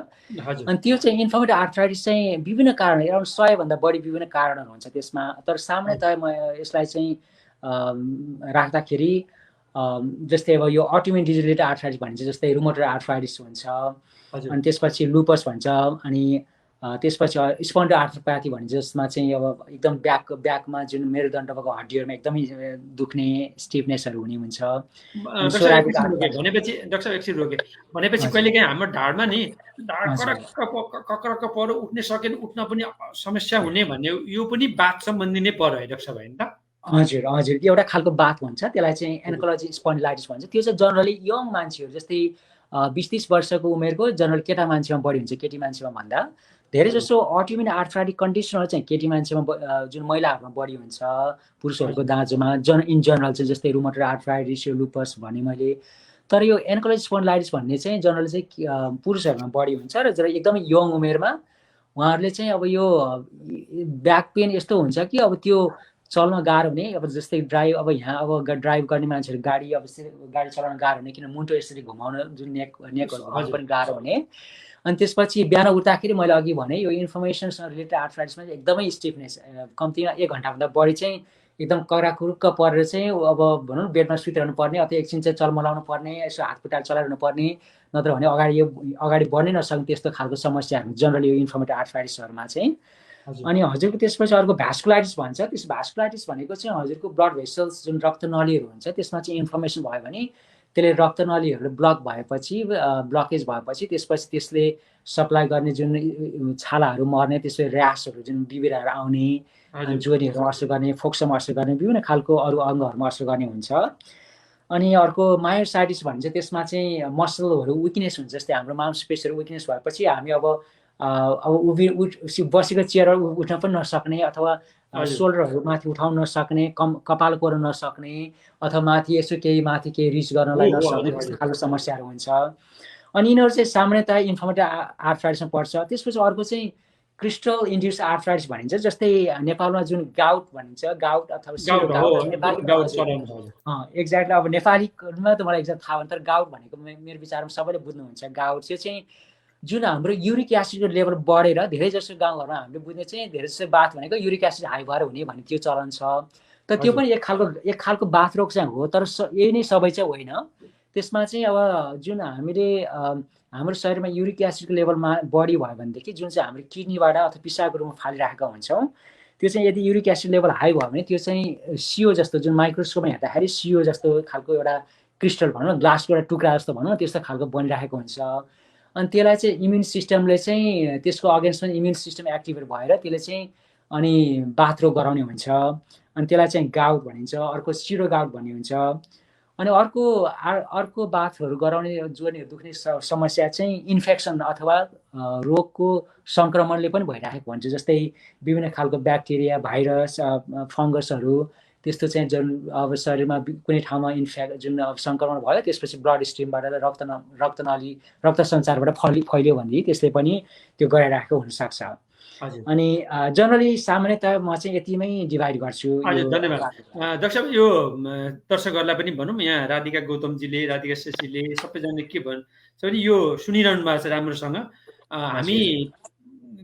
अनि त्यो चाहिँ इन्फ्लेमेटरी आर्थराइटिस चाहिँ विभिन्न कारण, अराउन्ड 100 भन्दा बढी विभिन्न कारणहरू हुन्छ त्यसमा। तर सामान्यतया म यसलाई चाहिँ राख्दाखेरि जस्तै अब यो अटोइम्युन डिजिटेड आर्थराइटिस भनिन्छ, जस्तै रुमेटोइड आर्थराइटिस हुन्छ, अनि त्यसपछि लुपस भन्छ, अनि त्यसपछि स्पन्डोआर्थोप्याथी भनिन्छ जसमा चाहिँ अब एकदम ब्याकमा जुन मेरुदण्डको हड्डीहरूमा एकदमै दुख्ने स्टिफनेसहरू हुने हुन्छ। भनेपछि डाक्टर एकछिन रोके, भनेपछि कहिलेकाहीँ हाम्रो ढाडमा नि ढाड कक्रक्क परो, उठ्ने सकेन, उठ्न पनि समस्या हुने भन्ने यो पनि बात सम्बन्धी नै पर्यो है डाक्टर साहब, होइन त? हजुर हजुर, एउटा खालको बात भन्छ त्यसलाई चाहिँ एन्कोलोजी स्पन्डिलाइटिस भन्छ। त्यो चाहिँ जनरली यङ मान्छेहरू जस्तै 20-30 वर्षको उमेरको जनरल केटा मान्छेमा बढी हुन्छ केटी मान्छेमा भन्दा। धेरै जसो अटोइम्युन आर्थराइटिक कन्डिसनहरू चाहिँ केटी मान्छेमा जुन महिलाहरूमा बढी हुन्छ, पुरुषहरूको दाँजोमा इन जनरल चाहिँ जस्तै रुमेटोइड आर्थराइटिस, यो लुपस भने मैले। तर यो एन्काइलोजिङ स्पोन्डिलाइटिस भन्ने चाहिँ जनरली चाहिँ पुरुषहरूमा बढी हुन्छ र एकदमै यङ उमेरमा उहाँहरूले चाहिँ अब यो ब्याक पेन यस्तो हुन्छ कि अब त्यो चल्न गाह्रो हुने, अब जस्तै अब यहाँ अब ड्राइभ गर्ने मान्छेहरू गाडी चलाउन गाह्रो हुने, किन मुन्टो यसरी घुमाउन जुन नेकहरू घुमाउन पनि गाह्रो हुने। अनि त्यसपछि बिहान उठ्दाखेरि मैले अघि भने यो इन्फर्मेसनसँग रिलेटेड आर्थराइटिसमा चाहिँ एकदमै स्टिफनेस, कम्तीमा 1 घन्टाभन्दा बढी चाहिँ एकदम कराकुरुक्क परेर चाहिँ अब भनौँ न बेडमा सुतिरहनु पर्ने, अथवा एकछिन चाहिँ चलमलाउनु पर्ने, यसो हात खुट्टा चलाइरहनु पर्ने, नत्र भने अगाडि बढ्नै नसक्ने त्यस्तो खालको समस्याहरू जनरली यो इन्फ्लेमेटरी आर्थराइटिसहरूमा चाहिँ। अनि हजुरको त्यसपछि अर्को भ्यास्कुलाइटिस भन्छ। त्यस भ्यास्कुलाइटिस भनेको चाहिँ हजुरको ब्लड भेसल्स जुन रक्तनलीहरू हुन्छ त्यसमा चाहिँ इन्फ्लेमेसन भयो भने त्यसले रक्तनलीहरू ब्लकेज भएपछि त्यसपछि त्यसले सप्लाई गर्ने जुन छालाहरू मर्ने, त्यसले ऱ्यासहरू जुन बिबिराहरू आउने, जोनीहरू असर गर्ने, फोक्सोमा असर गर्ने, विभिन्न खालको अरू अङ्गहरूमा असर गर्ने हुन्छ। अनि अर्को मायोसाइटिस भन्छ, त्यसमा चाहिँ मसलहरू विकनेस हुन्छ, जस्तै हाम्रो मांसपेशीहरू विकनेस भएपछि हामी अब बसेको चेयरबाट उठ्न पनि नसक्ने, अथवा सोल्डरहरू माथि उठाउन नसक्ने, कपाल कोर्न नसक्ने, अथवा माथि केही रिच गर्नलाई नसक्ने, त्यस्तो खालको समस्याहरू हुन्छ। अनि यिनीहरू चाहिँ सामान्यतया इन्फ्लेमेटरी आर्थराइटिसमा पर्छ। त्यसपछि अर्को चाहिँ क्रिस्टल इन्ड्युस आर्थराइटिस भनिन्छ, जस्तै नेपालमा जुन गाउट भनिन्छ, गाउट अथवा एक्ज्याक्टली अब नेपालीमा त मलाई एक्ज्याक्ट थाहा भएन, तर गाउट भनेको मेरो विचारमा सबैले बुझ्नुहुन्छ। गाउट चाहिँ जुन हाम्रो युरिक एसिडको लेभल बढेर धेरै जसो गाउँघरमा हामीले बुझ्ने चाहिँ धेरै जसो बाथ भनेको युरिक एसिड हाई भएर हुने भन्ने त्यो चलन छ। तर त्यो पनि एक खालको बाथ रोग चाहिँ हो, तर यही नै सबै चाहिँ होइन। त्यसमा चाहिँ अब जुन हामीले हाम्रो शरीरमा युरिक एसिडको लेभलमा बढी भयो भनेदेखि जुन चाहिँ हाम्रो किडनीबाट अथवा पिसाबको रूपमा फालिराखेका हुन्छौँ, त्यो चाहिँ यदि युरिक एसिड लेभल हाई भयो भने त्यो चाहिँ सियो जस्तो, जुन माइक्रोस्कोपमा हेर्दाखेरि सियो जस्तो खालको एउटा क्रिस्टल भनौँ न, ग्लासको एउटा टुक्रा जस्तो भनौँ न, त्यस्तो खालको बनिराखेको हुन्छ। अनि त्यसलाई चाहिँ इम्युन सिस्टमले चाहिँ त्यसको अगेन्स्टमा इम्युन सिस्टम एक्टिभेट भएर त्यसले चाहिँ अनि बाथरोग गराउने हुन्छ। अनि त्यसलाई चाहिँ गाउट भनिन्छ। अर्को सिरो गाउट भन्ने हुन्छ। अनि अर्को बाथहरू गराउने जोर्नीहरू दुख्ने समस्या चाहिँ इन्फेक्सन अथवा रोगको सङ्क्रमणले पनि भइराखेको हुन्छ, जस्तै विभिन्न खालको ब्याक्टेरिया, भाइरस, फङ्गसहरू, त्यस्तो चाहिँ जुन अब शरीरमा कुनै ठाउँमा जुन अब सङ्क्रमण भयो त्यसपछि ब्लड स्ट्रिमबाट रक्त सञ्चारबाट फैलियो भने त्यसले पनि त्यो गराइराखेको हुनसक्छ। अनि जनरली सामान्यतया म चाहिँ यतिमै डिभाइड गर्छु। धन्यवाद डाक्टर साहब। यो दर्शकहरूलाई पनि भनौँ, यहाँ राधिका गौतमजीले, राधिका शेषीले सबैजनाले के भन्छ भने यो सुनिरहनु भएको छ राम्रोसँग। हामी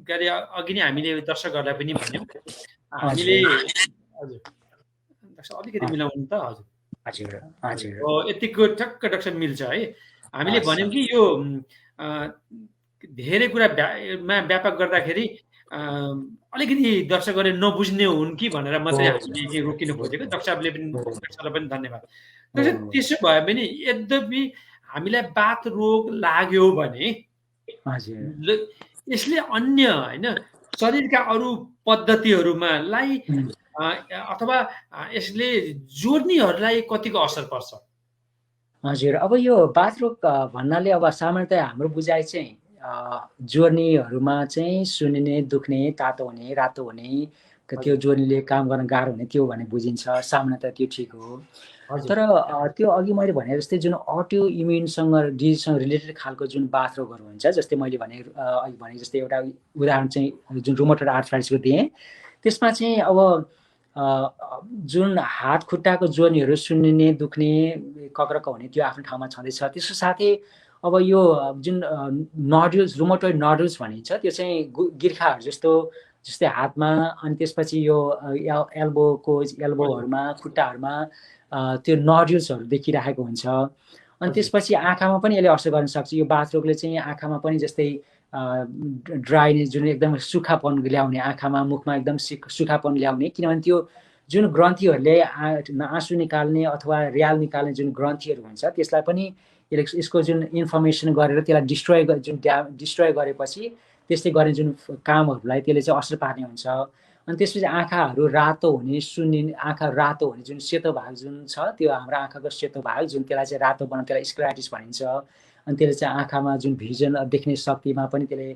के अरे अघि नै हामीले दर्शकहरूलाई पनि भन्यौँ, हामीले अलिकति मिलाउनु त। हजुर यतिको ठक्क डाक्टर साहब मिल्छ है। हामीले भन्यौँ कि यो धेरै कुरामा व्यापक गर्दाखेरि अलिकति दर्शकहरूले नबुझ्ने हुन् कि भनेर मात्रै हामीले रोकिनु खोजेको। डाक्टर साहबले पनि धन्यवाद। त्यसो भयो भने यद्यपि हामीलाई बाथ रोग लाग्यो भने यसले अन्य होइन शरीरका अरू पद्धतिहरूमा अथवा यसले जोर्नीहरूलाई कतिको असर पर्छ? हजुर, अब यो बाथ रोग भन्नाले अब सामान्यतया हाम्रो बुझाइ चाहिँ जोर्नीहरूमा चाहिँ सुन्निने, दुख्ने, तातो हुने, रातो हुने, त्यो जोर्नीले काम गर्न गाह्रो हुने, त्यो भने बुझिन्छ। सामान्यतया त्यो ठिक हो। तर त्यो अघि मैले भने जस्तै जुन अटो इम्युनसँग डिजिजसँग रिलेटेड खालको जुन बाथ रोगहरू हुन्छ, जस्तै मैले अघि भने जस्तै एउटा उदाहरण चाहिँ जुन रुमेटोइड आर्थराइटिसको दिएँ, त्यसमा चाहिँ अब जुन हात खुट्टाको जोर्नीहरू सुन्निने, दुख्ने, कक्रक्क हुने त्यो आफ्नो ठाउँमा छँदैछ। त्यसको साथै अब यो जुन नडुल्स, रुमेटोइड नडुल्स भनिन्छ, त्यो चाहिँ गिर्खाहरू जस्तै हातमा, अनि त्यसपछि यो एल्बोहरूमा, खुट्टाहरूमा त्यो नडुल्सहरू देखिरहेको हुन्छ। अनि त्यसपछि आँखामा पनि यसले असर गर्न सक्छ। यो बाथ रोगले चाहिँ आँखामा पनि जस्तै ड्राइनेस, जुन एकदम सुक्खापन ल्याउने, आँखामा, मुखमा एकदम सुक्खापन ल्याउने, किनभने त्यो जुन ग्रन्थीहरूले आँसु निकाल्ने अथवा र्याल निकाल्ने जुन ग्रन्थीहरू हुन्छ त्यसलाई पनि यसको जुन इन्फर्मेसन गरेर त्यसलाई डिस्ट्रोय गरेपछि त्यसले गर्ने जुन कामहरूलाई त्यसले चाहिँ असर पार्ने हुन्छ। अनि त्यसपछि आँखाहरू रातो हुने, आँखा रातो हुने, जुन सेतो भाग जुन छ त्यो हाम्रो आँखाको सेतो भाग जुन त्यसलाई चाहिँ रातो बनाउने, त्यसलाई स्क्लेराइटिस भनिन्छ। अनि त्यसले चाहिँ आँखामा जुन भिजन देख्ने शक्तिमा पनि त्यसले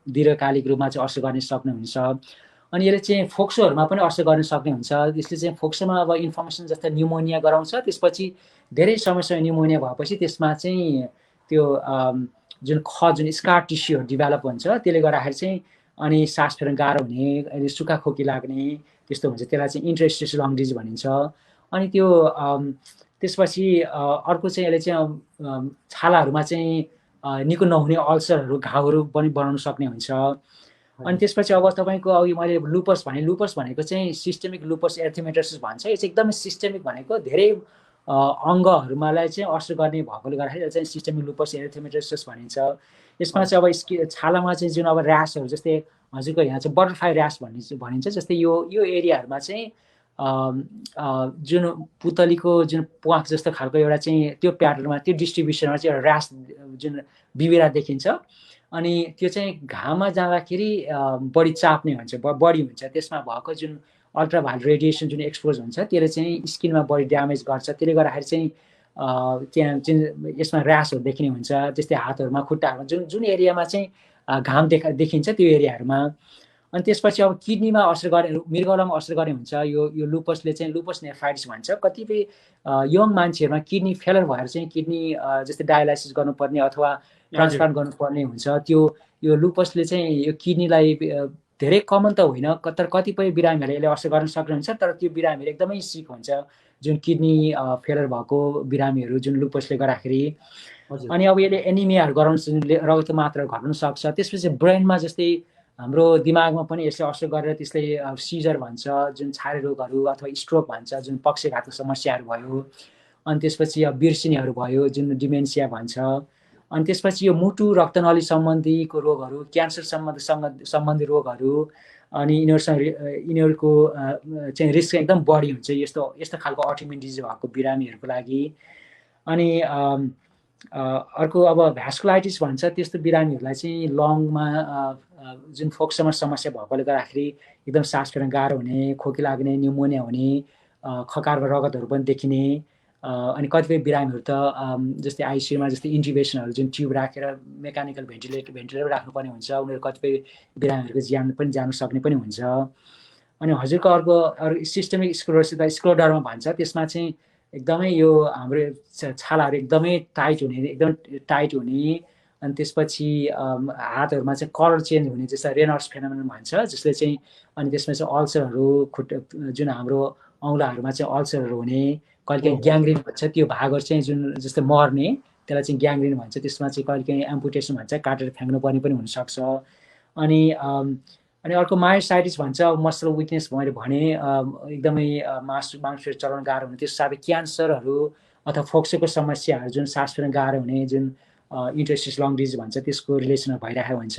दीर्घकालिक रूपमा चाहिँ असर गर्न सक्ने हुन्छ। अनि यसले चाहिँ फोक्सोहरूमा पनि असर गर्न सक्ने हुन्छ। यसले चाहिँ फोक्सोमा अब इन्फर्मेसन जस्तै न्युमोनिया गराउँछ, त्यसपछि धेरै समस्या न्युमोनिया भएपछि त्यसमा चाहिँ त्यो जुन स्कार टिस्युहरू डेभलप हुन्छ, त्यसले गर्दाखेरि चाहिँ अनि सास फेर्न गाह्रो हुने, अहिले सुक्खा खोकी लाग्ने त्यस्तो हुन्छ। त्यसलाई चाहिँ इन्टरस्टिसियल लङ डिजिज भनिन्छ। अनि त्यो त्यसपछि अर्को चाहिँ यसले चाहिँ छालाहरूमा चाहिँ निको नहुने अल्सरहरू, घाउहरू पनि बनाउन सक्ने हुन्छ। अनि त्यसपछि अब तपाईँको अघि मैले लुपस भनेको चाहिँ सिस्टेमिक लुपस एरिथेमेटोसिस भन्छ। यो चाहिँ एकदमै सिस्टेमिक भनेको धेरै अङ्गहरूलाई चाहिँ असर गर्ने भएकोले गर्दाखेरि चाहिँ सिस्टेमिक लुपस एरिथेमेटोसिस भनिन्छ। यसमा चाहिँ अब छालामा चाहिँ जुन अब ऱ्यासहरू, जस्तै हजुरको यहाँ चाहिँ बटरफ्लाई ऱ्यास भनिन्छ। जस्तै यो एरियाहरूमा चाहिँ जुन पुतलीको जुन प्वाख जस्तो खालको एउटा चाहिँ त्यो प्याटर्नमा, त्यो डिस्ट्रिब्युसनमा चाहिँ एउटा ऱ्यास जुन बिबिरा देखिन्छ। अनि त्यो चाहिँ घाममा जाँदाखेरि बढी चाप्ने हुन्छ, बढी हुन्छ। त्यसमा भएको जुन अल्ट्राभायोलेट रेडिएसन जुन एक्सपोज हुन्छ, त्यसले चाहिँ स्किनमा बढी ड्यामेज गर्छ। त्यसले गर्दाखेरि चाहिँ त्यहाँ जुन यसमा ऱ्यासहरू देखिने हुन्छ। जस्तै हातहरूमा, खुट्टाहरूमा जुन एरियामा चाहिँ घाम देखिन्छ त्यो एरियाहरूमा। अनि त्यसपछि अब किडनीमा असर गर्ने, मृगौलामा असर गर्ने हुन्छ। यो लुपसले चाहिँ लुपस नेफ्राइटिस भन्छ। कतिपय यङ मान्छेहरूमा किडनी फेलर भएर चाहिँ किडनी जस्तै डायलाइसिस गर्नुपर्ने अथवा ट्रान्सप्लान्ट गर्नुपर्ने हुन्छ। यो लुपसले चाहिँ यो किडनीलाई धेरै कमन त होइन, तर कतिपय बिरामीहरूले यसले असर गर्न सक्नुहुन्छ। तर त्यो बिरामीहरू एकदमै सिक हुन्छ, जुन किडनी फेलर भएको बिरामीहरू जुन लुपसले गर्दाखेरि। अनि अब यसले एनिमियाहरू गराउन, रगत मात्रा घट्न सक्छ। त्यसपछि ब्रेनमा, जस्तै हाम्रो दिमागमा पनि यसले असर गरेर त्यसले सिजर भन्छ, जुन छारे रोगहरू अथवा स्ट्रोक भन्छ, जुन पक्षघातको समस्याहरू भयो। अनि त्यसपछि अब बिर्सिनेहरू भयो, जुन डिमेन्सिया भन्छ। अनि त्यसपछि यो मुटु रक्तनली सम्बन्धीको रोगहरू, क्यान्सर सम्बन्धी रोगहरू, अनि यिनीहरूको चाहिँ रिस्क एकदम बढी हुन्छ यस्तो खालको अटोइम्युन डिजिज भएको बिरामीहरूको लागि। अनि अर्को अब भ्यास्कुलाइटिस भन्छ। त्यस्तो बिरामीहरूलाई चाहिँ लङमा जुन फोक्सोमा समस्या भएकोले गर्दाखेरि एकदम सास फेर्न गाह्रो हुने, खोकी लाग्ने, न्युमोनिया हुने, खकारको रगतहरू पनि देखिने। अनि कतिपय बिरामीहरू त जस्तै आइसियुमा जस्तै इन्टिबेसनहरू, जुन ट्युब राखेर मेकानिकल भेन्टिलेटर राख्नुपर्ने हुन्छ। उनीहरू कतिपय बिरामीहरूको ज्यान पनि जान सक्ने पनि हुन्छ। अनि हजुरको अर्को सिस्टेमिक स्क्लेरोडर्मा भन्छ। त्यसमा चाहिँ एकदमै यो हाम्रो छालाहरू एकदमै टाइट हुने। अनि त्यसपछि हातहरूमा चाहिँ कलर चेन्ज हुने, जस्तो रेनर्स फेनोमेनन भन्छ, जसले चाहिँ। अनि त्यसमा चाहिँ अल्सरहरू, जुन हाम्रो औँलाहरूमा चाहिँ अल्सरहरू हुने, कहिलेकाहीँ ग्याङ्ग्रिन भन्छ। त्यो भागहरू चाहिँ जुन जस्तै मर्ने, त्यसलाई चाहिँ ग्याङ्ग्रिन भन्छ। त्यसमा चाहिँ कहिलेकाहीँ एम्पुटेसन भन्छ, काटेर फ्याँक्नुपर्ने पनि हुनसक्छ। अनि अर्को मायोसाइटिस भन्छ। मसल विकनेस मैले भने, एकदमै मांसपेशी चलाउन गाह्रो हुने। त्यस साथै क्यान्सरहरू अथवा फोक्सोको समस्याहरू, जुन सास फेर्न गाह्रो हुने, जुन इन्टरस्टिसियल लङ डिजिज भन्छ, त्यसको रिलेसनमा भइरहेको हुन्छ।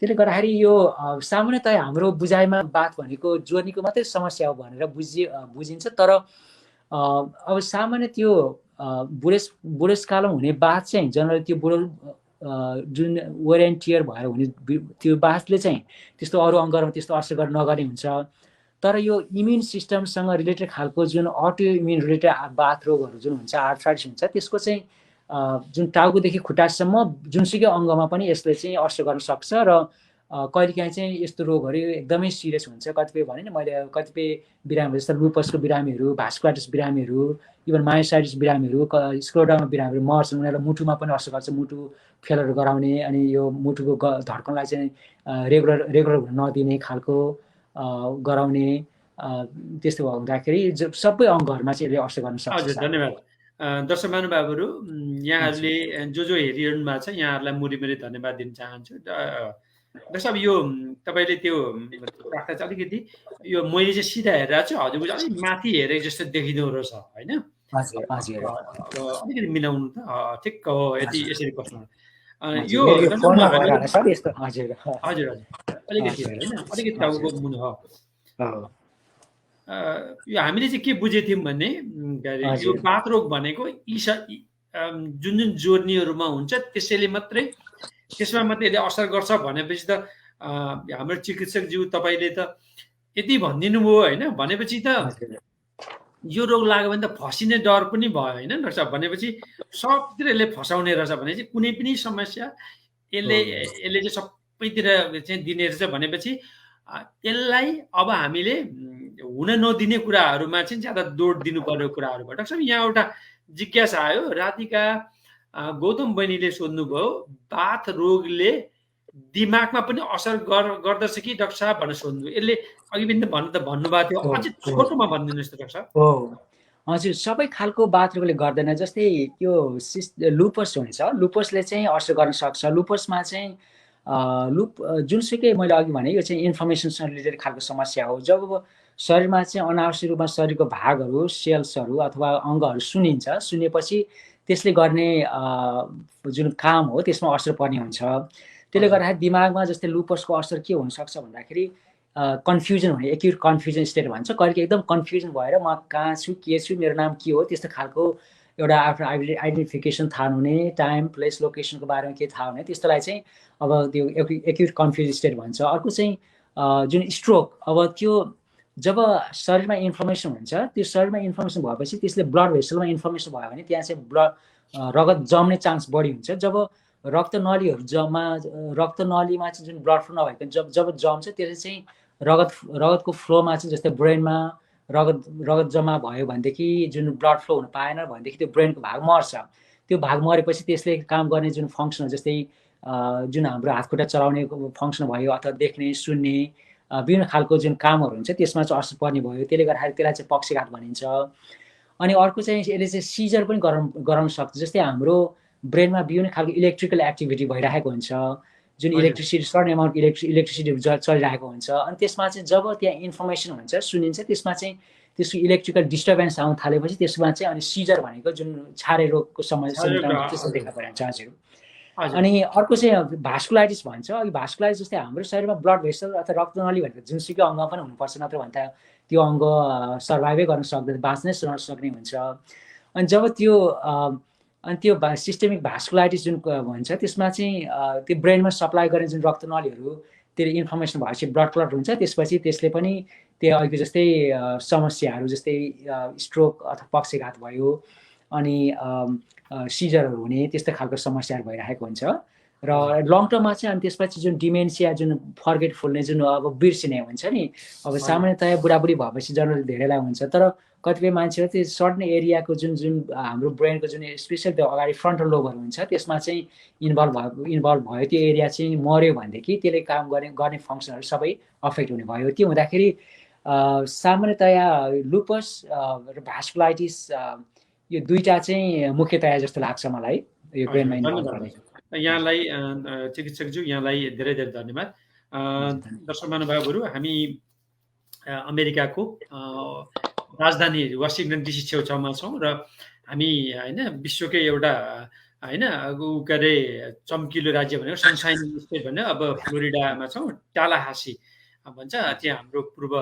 त्यसले गर्दाखेरि यो सामान्यतया हाम्रो बुझाइमा बात भनेको जोर्नीको मात्रै समस्या हो भनेर बुझिन्छ। तर अब सामान्य त्यो बुढेसकालमा हुने बात चाहिँ जनरली त्यो जुन वेयर एन्ड टियर भएर हुने त्यो बातले चाहिँ त्यस्तो अरू अङ्गमा त्यस्तो असर गर्न नगर्ने हुन्छ। तर यो इम्युन सिस्टमसँग रिलेटेड खालको जुन अटो इम्युन रिलेटेड बात रोगहरू जुन हुन्छ, आर्थराइटिस हुन्छ, त्यसको चाहिँ जुन टाउकोदेखि खुट्टासम्म जुनसुकै अङ्गमा पनि यसले चाहिँ असर गर्न सक्छ। र कहिलेकाहीँ चाहिँ यस्तो रोगहरू एकदमै सिरियस हुन्छ। कतिपय भने नि मैले, कतिपय बिरामीहरू जस्तो लुपसको बिरामीहरू, भास्कुलाइटिस बिरामीहरू, इभन मायोसाइटिस बिरामीहरू, स्क्लेरोडर्मा बिरामीहरू मर्छन्। उनीहरूलाई मुटुमा पनि असर गर्छ, मुटु फेलर गराउने। अनि यो मुटुको धड्कनलाई चाहिँ रेगुलर हुन नदिने खालको गराउने। त्यस्तो हुँदाखेरि सबै अङ्गहरूमा चाहिँ यसले असर गर्न सक्छ। हजुर, धन्यवाद। दर्शक महानुभावहरू, यहाँहरूले जो हेरिरहनु भएको छ, यहाँहरूलाई मुरी धन्यवाद दिन चाहन्छु। डाक्टर साहब, यो तपाईँले त्यो राख्दा चाहिँ अलिकति यो मैले चाहिँ सिधा हेरिरहेको छु, हजुरको चाहिँ अलिक माथि हेरेको जस्तो देखिँदो रहेछ, होइन? अलिकति मिलाउनु त, ठिक हो। यति यसरी बस्नु यो हजुर अलिकति होइन, अलिकति टाउको मुनि हो। यो हामीले चाहिँ के बुझेको थियौँ भने, यो बात रोग भनेको जुन जोर्नीहरूमा हुन्छ त्यसमा मात्रै यसले असर गर्छ भनेपछि त हाम्रो चिकित्सकज्यू तपाईँले त यति भनिदिनु भयो, होइन? भनेपछि त यो रोग लाग्यो भने त फसिने डर पनि भयो होइन डाक्टर साहब, भनेपछि सबतिर यसले फसाउने रहेछ भने चाहिँ कुनै पनि समस्या यसले यसले चाहिँ सबैतिर चाहिँ दिने रहेछ भनेपछि यसलाई अब हामीले हुन नदिने कुराहरूमा चाहिँ ज्यादा जोड दिनु पर्ने कुराहरू भयो। डाक्टर साहब यहाँ एउटा जिज्ञासा आयो, राधिका गौतम बहिनीले सोध्नुभयो, बाथ रोगले दिमागमा पनि असर गर्दछ कि डाक्टर साहब भनेर सोध्नु, यसले अघि पनि भन्नुभएको थियो, अझै छोटोमा भनिदिनुहोस् त डाक्टर साहब। हो हजुर, सबै खालको बाथ रोगले गर्दैन। जस्तै यो लुपस हुन्छ, लुपसले चाहिँ असर गर्न सक्छ। लुपसमा चाहिँ जुनसुकै मैले अघि भने यो चाहिँ इन्फर्मेसनसँग रिलेटेड खालको समस्या हो। जब शरीरमा चाहिँ अनावश्यक रूपमा शरीरको भागहरू, सेल्सहरू अथवा अङ्गहरू सुनेपछि त्यसले गर्ने जुन काम हो त्यसमा असर पर्ने हुन्छ। त्यसले गर्दाखेरि दिमागमा जस्तै लुपसको असर के हुनसक्छ भन्दाखेरि कन्फ्युजन हुने, एक्युट कन्फ्युजन स्टेट भन्छ। कहिले एकदम कन्फ्युजन भएर म कहाँ छु, के छु, मेरो नाम के हो, त्यस्तो खालको एउटा आफ्नो आइडेन्टिफिकेसन थाहा हुने, टाइम प्लेस लोकेसनको बारेमा के थाहा हुने, त्यस्तोलाई चाहिँ अब त्यो एक्युट कन्फ्युजन स्टेट भन्छ। अर्को चाहिँ जुन स्ट्रोक, अब त्यो जब शरीरमा इन्फर्मेसन हुन्छ, त्यो शरीरमा इन्फर्मेसन भएपछि त्यसले ब्लड भेसलमा इन्फर्मेसन भयो भने त्यहाँ चाहिँ रगत जम्ने चान्स बढी हुन्छ। जब रक्तनलीमा चाहिँ जुन ब्लड फ्लो नभएको जब जम्छ त्यसले चाहिँ रगतको फ्लोमा चाहिँ जस्तै ब्रेनमा रगत जम्मा भयो भनेदेखि जुन ब्लड फ्लो हुन पाएन भनेदेखि त्यो ब्रेनको भाग मर्छ। त्यो भाग मरेपछि त्यसले काम गर्ने जुन फङ्सन जस्तै जुन हाम्रो हातखुट्टा चलाउने फङ्सन भयो अथवा देख्ने, सुन्ने, विभिन्न खालको जुन कामहरू हुन्छ त्यसमा चाहिँ असर पर्ने भयो। त्यसले गर्दाखेरि त्यसलाई चाहिँ पक्षघात भनिन्छ। अनि अर्को चाहिँ यसले चाहिँ सिजर पनि गराउन सक्छ। जस्तै हाम्रो ब्रेनमा विभिन्न खालको इलेक्ट्रिकल एक्टिभिटी भइरहेको हुन्छ, जुन इलेक्ट्रिसिटी सर्ट एमाउन्ट इलेक्ट्रिसिटी चलिरहेको हुन्छ। अनि त्यसमा चाहिँ जब त्यहाँ इन्फर्मेसन हुन्छ, सुनिन्छ, त्यसमा चाहिँ त्यसको इलेक्ट्रिकल डिस्टर्बेन्स आउन थालेपछि त्यसमा चाहिँ अनि सिजर भनेको जुन छारे रोगको समस्या त्यस्तो देखा परिन्छ। हजुर। अनि अर्को चाहिँ भास्कुलाइटिस भन्छ। अघि भास्कुलाइटिस जस्तै हाम्रो शरीरमा ब्लड भेसल अथवा रक्तनली भनेको जुनसुकै अङ्ग पनि हुनुपर्छ, नत्र भने त त्यो अङ्ग सर्भाइभै गर्न सक्दैन, बाँच्नै सक्ने हुन्छ। अनि जब त्यो सिस्टेमिक भास्कुलाइटिस जुन भन्छ त्यसमा चाहिँ त्यो ब्रेनमा सप्लाई गर्ने जुन रक्तनलीहरू त्यसले इन्फर्मेसन भएपछि ब्लड क्लट हुन्छ। त्यसपछि त्यसले पनि त्यो अघि जस्तै समस्याहरू जस्तै स्ट्रोक अथवा पक्षघात भयो, अनि सिजरहरू हुने, त्यस्तो खालको समस्याहरू भइरहेको हुन्छ। र लङ टर्ममा चाहिँ अनि त्यसपछि जुन डिमेन्सिया, जुन फर्गेटफुलनेस, जुन अब बिर्सिने हुन्छ नि, अब सामान्यतया बुढाबुढी भएपछि जनरली धेरैलाई हुन्छ, तर कतिपय मान्छेहरू त्यो सर्टन एरियाको जुन हाम्रो ब्रेनको जुन स्पेसल त्यो अगाडि फ्रन्टल लोबहरू हुन्छ त्यसमा चाहिँ इन्भल्भ भयो, त्यो एरिया चाहिँ मऱ्यो भनेदेखि त्यसले काम गर्ने फङ्सनहरू सबै अफेक्ट हुने भयो। त्यो हुँदाखेरि सामान्यतया लुपस र भास्कुलाइटिस यो दुईटा चाहिँ मुख्यतया जस्तो लाग्छ मलाई यो ब्रेनमा इन्भल्भ गर्ने। यहाँलाई चिकित्सकज्यू, यहाँलाई धेरै धेरै धन्यवाद। दर्शक महानुभावहरू, हामी अमेरिकाको राजधानी वासिङटन डिसी छेउछाउमा छौँ र हामी होइन विश्वकै एउटा होइन के अरे चम्किलो राज्य भनेको सनसाइन स्टेट भने अब फ्लोरिडामा छौँ, टालाहासी भन्छ। त्यहाँ हाम्रो पूर्व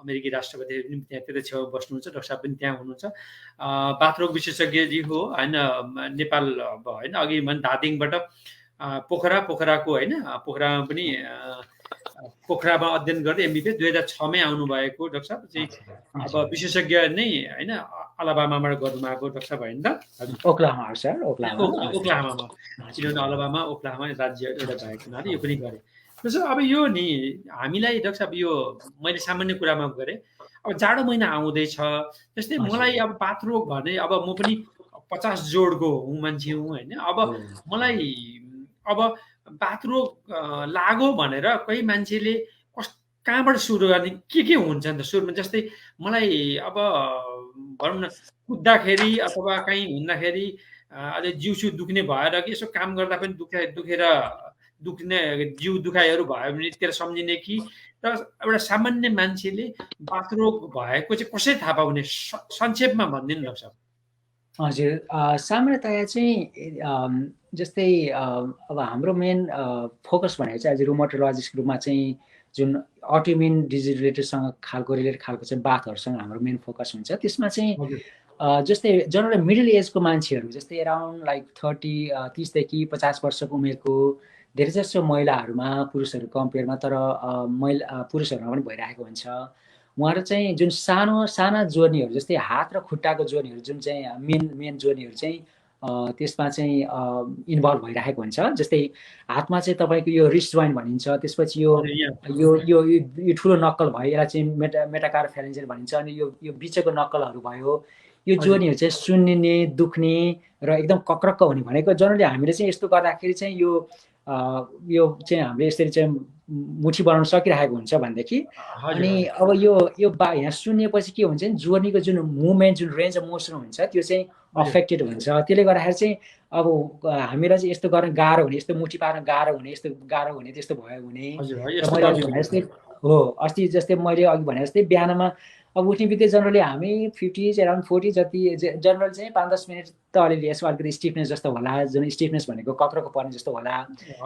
अमेरिकी राष्ट्रपतिहरू पनि त्यहाँ छेउ बस्नुहुन्छ, डाक्टर साहब पनि त्यहाँ हुनुहुन्छ। बाथरोग विशेषज्ञजी हो होइन, नेपाल होइन, अघि भने धादिङबाट पोखराको होइन, पोखरामा पनि पोखरामा अध्ययन गर्दै एमबिबिएस 2006मै आउनुभएको डाक्टर साहब चाहिँ अब विशेषज्ञ नै होइन अलाबामाबाट गर्नुभएको डाक्टर साहब होइन त? ओक्लाहोमा सर, ओक्लाहोमामा, किनभने अलाबामा ओक्लाहोमा राज्य एउटा भएको हुनाले यो पनि गरेँ। त्यसो अब यो नि हामीलाई डाक्टर साहब यो मैले सामान्य कुरामा गरेँ, अब जाडो महिना आउँदैछ, त्यस्तै मलाई अब बाथरोग भने अब म पनि 50 जोडको हुँ मान्छे हुँ होइन, अब मलाई अब बाथरोग लाग्यो भनेर कोही मान्छेले कहाँबाट सुरु गर्ने, के हुन्छ नि त सुरुमा? जस्तै मलाई अब भनौँ न कुद्दाखेरि अथवा कहीँ हिँड्दाखेरि अझै जिउ दुख्ने भएर कि यसो काम गर्दा पनि दुख्ने जिउ दुखाइहरू भयो भने त्यसलाई सम्झिने कि र एउटा सामान्य मान्छेले बाथरोग भएको चाहिँ कसरी थाहा पाउने, संक्षेपमा भनिदिनु न सर। हजुर, सामान्यतया चाहिँ जस्तै अब हाम्रो मेन फोकस भनेको चाहिँ आज रुमाटोलोजिस्टको रूपमा चाहिँ जुन अटोइम्युन डिजिज रिलेटेड खालको चाहिँ बाथहरूसँग हाम्रो मेन फोकस हुन्छ। त्यसमा चाहिँ जस्तै जनरली मिडल एजको मान्छेहरू जस्तै एराउन्ड लाइक 30 देखि 50 वर्षको उमेरको धेरै जसो महिलाहरूमा पुरुषहरू कम्पेयरमा, तर पुरुषहरूमा पनि भइरहेको हुन्छ। उहाँहरू चाहिँ जुन साना जोर्नीहरू जस्तै हात र खुट्टाको जोर्नीहरू जुन चाहिँ मेन जोर्नीहरू चाहिँ त्यसमा चाहिँ इन्भल्भ भइरहेको हुन्छ। जस्तै हातमा चाहिँ तपाईँको यो रिस्ट जोइन्ट भनिन्छ, त्यसपछि यो यो यो यो ठुलो नक्कल भयो, यसलाई चाहिँ मेटाकार्पोफेरेन्जियल भनिन्छ। अनि यो बिचको नक्कलहरू भयो, यो जोर्नीहरू चाहिँ सुन्निने, दुख्ने र एकदम कक्रक्क हुने भनेको जनरली हामीले चाहिँ यस्तो गर्दाखेरि चाहिँ यो चाहिँ हामीले यसरी चाहिँ मुठी बनाउन सकिरहेको हुन्छ भनेदेखि। अनि अब यो यहाँ सुन्नेपछि के हुन्छ नि, जोर्नीको जुन मुभमेन्ट, जुन रेन्ज अफ मोसन हुन्छ त्यो चाहिँ अफेक्टेड हुन्छ। त्यसले गर्दाखेरि चाहिँ अब हामीलाई चाहिँ यस्तो गर्न गाह्रो हुने, यस्तो मुठी पार्न गाह्रो हुने, यस्तो गाह्रो हुने, त्यस्तो भयो हुने। मैले अघि भने जस्तै हो, अस्ति जस्तै मैले अघि भने जस्तै बिहानमा अब उठ्ने बित्तिकै जनरली हामी 50 अराउन्ड 40 जति जनरल चाहिँ 5-10 मिनट त अलिअलि यसो अलिकति स्टिफनेस जस्तो होला, जुन स्टिफनेस भनेको कक्रको पर्ने जस्तो होला।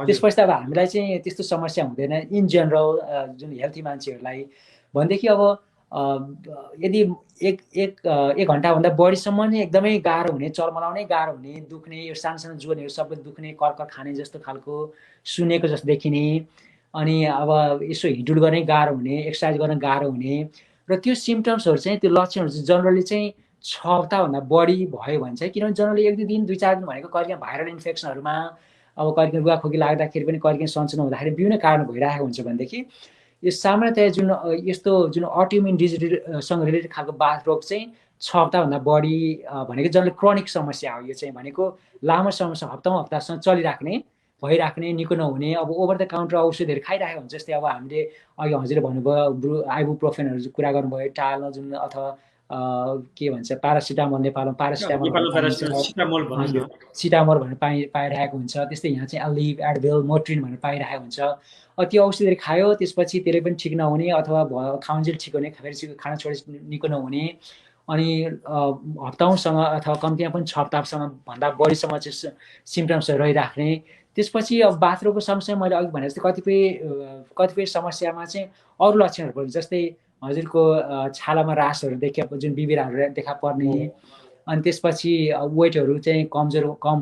त्यसपछि त अब हामीलाई चाहिँ त्यस्तो समस्या हुँदैन इन जनरल जुन हेल्थी मान्छेहरूलाई। भनेदेखि अब यदि एक घन्टाभन्दा बढीसम्म नै एकदमै गाह्रो हुने, चलमलाउनै गाह्रो हुने, दुख्ने, यो सानो जोर्नीहरू सबै दुख्ने, कर्कर खाने जस्तो खालको, सुनेको जस्तो देखिने, अनि अब यसो हिँडुल गर्ने गाह्रो हुने, एक्सर्साइज गर्न गाह्रो हुने, र त्यो सिम्टम्सहरू चाहिँ, त्यो लक्षणहरू चाहिँ जनरली चाहिँ 6 हप्ताभन्दा बढी भयो भने चाहिँ, किनभने जनरली 1-2 दिन 2-4 दिन भनेको कहिलेकाहीँ भाइरल इन्फेक्सनहरूमा, अब कहिलेकाहीँ रुगाखोकी लाग्दाखेरि पनि, कहिलेकाहीँ सन्चो नहुँदाखेरि विभिन्न कारण भइरहेको हुन्छ भनेदेखि यो सामान्यतया जुन यस्तो जुन अटोइम्युन डिजिजसँग रिलेटेड खालको बाथ रोग चाहिँ 6 हप्ताभन्दा बढी भनेको जनरली क्रोनिक समस्या हो। यो चाहिँ भनेको लामो समयसम्म हप्तासम्म चलिराख्ने, भइराख्ने, निको नहुने। अब ओभर द काउन्टर औषधिहरू खाइरहेको हुन्छ। जस्तै अब हामीले अघि हजुरले भन्नुभयो आइबुप्रोफेनहरू कुरा गर्नुभयो, टाल्न जुन अथवा के भन्छ पारासिटामोल, नेपालमा पारासिटामोल सिटामोल भनेर पाइरहेको हुन्छ। त्यस्तै यहाँ चाहिँ अलिभ, एडभिल, मोट्रिन भनेर पाइरहेको हुन्छ। त्यो औषधिहरू खायो, त्यसपछि त्यसले पनि ठिक नहुने, अथवा खाउन्जेल ठिक हुने, फेरि खाना छोडे निको नहुने, अनि हप्ताौँसँग अथवा कम्तीमा पनि 6 हप्तासम्म भन्दा बढीसम्म चाहिँ सिम्टम्सहरू रहिराख्ने। त्यसपछि अब बाथरुमको समस्या मैले अघि भने जस्तै कतिपय समस्यामा चाहिँ अरू लक्षणहरू पनि, जस्तै हजुरको छालामा रासहरू जुन बिबिराहरू देखा पर्ने, अनि त्यसपछि वेटहरू चाहिँ कम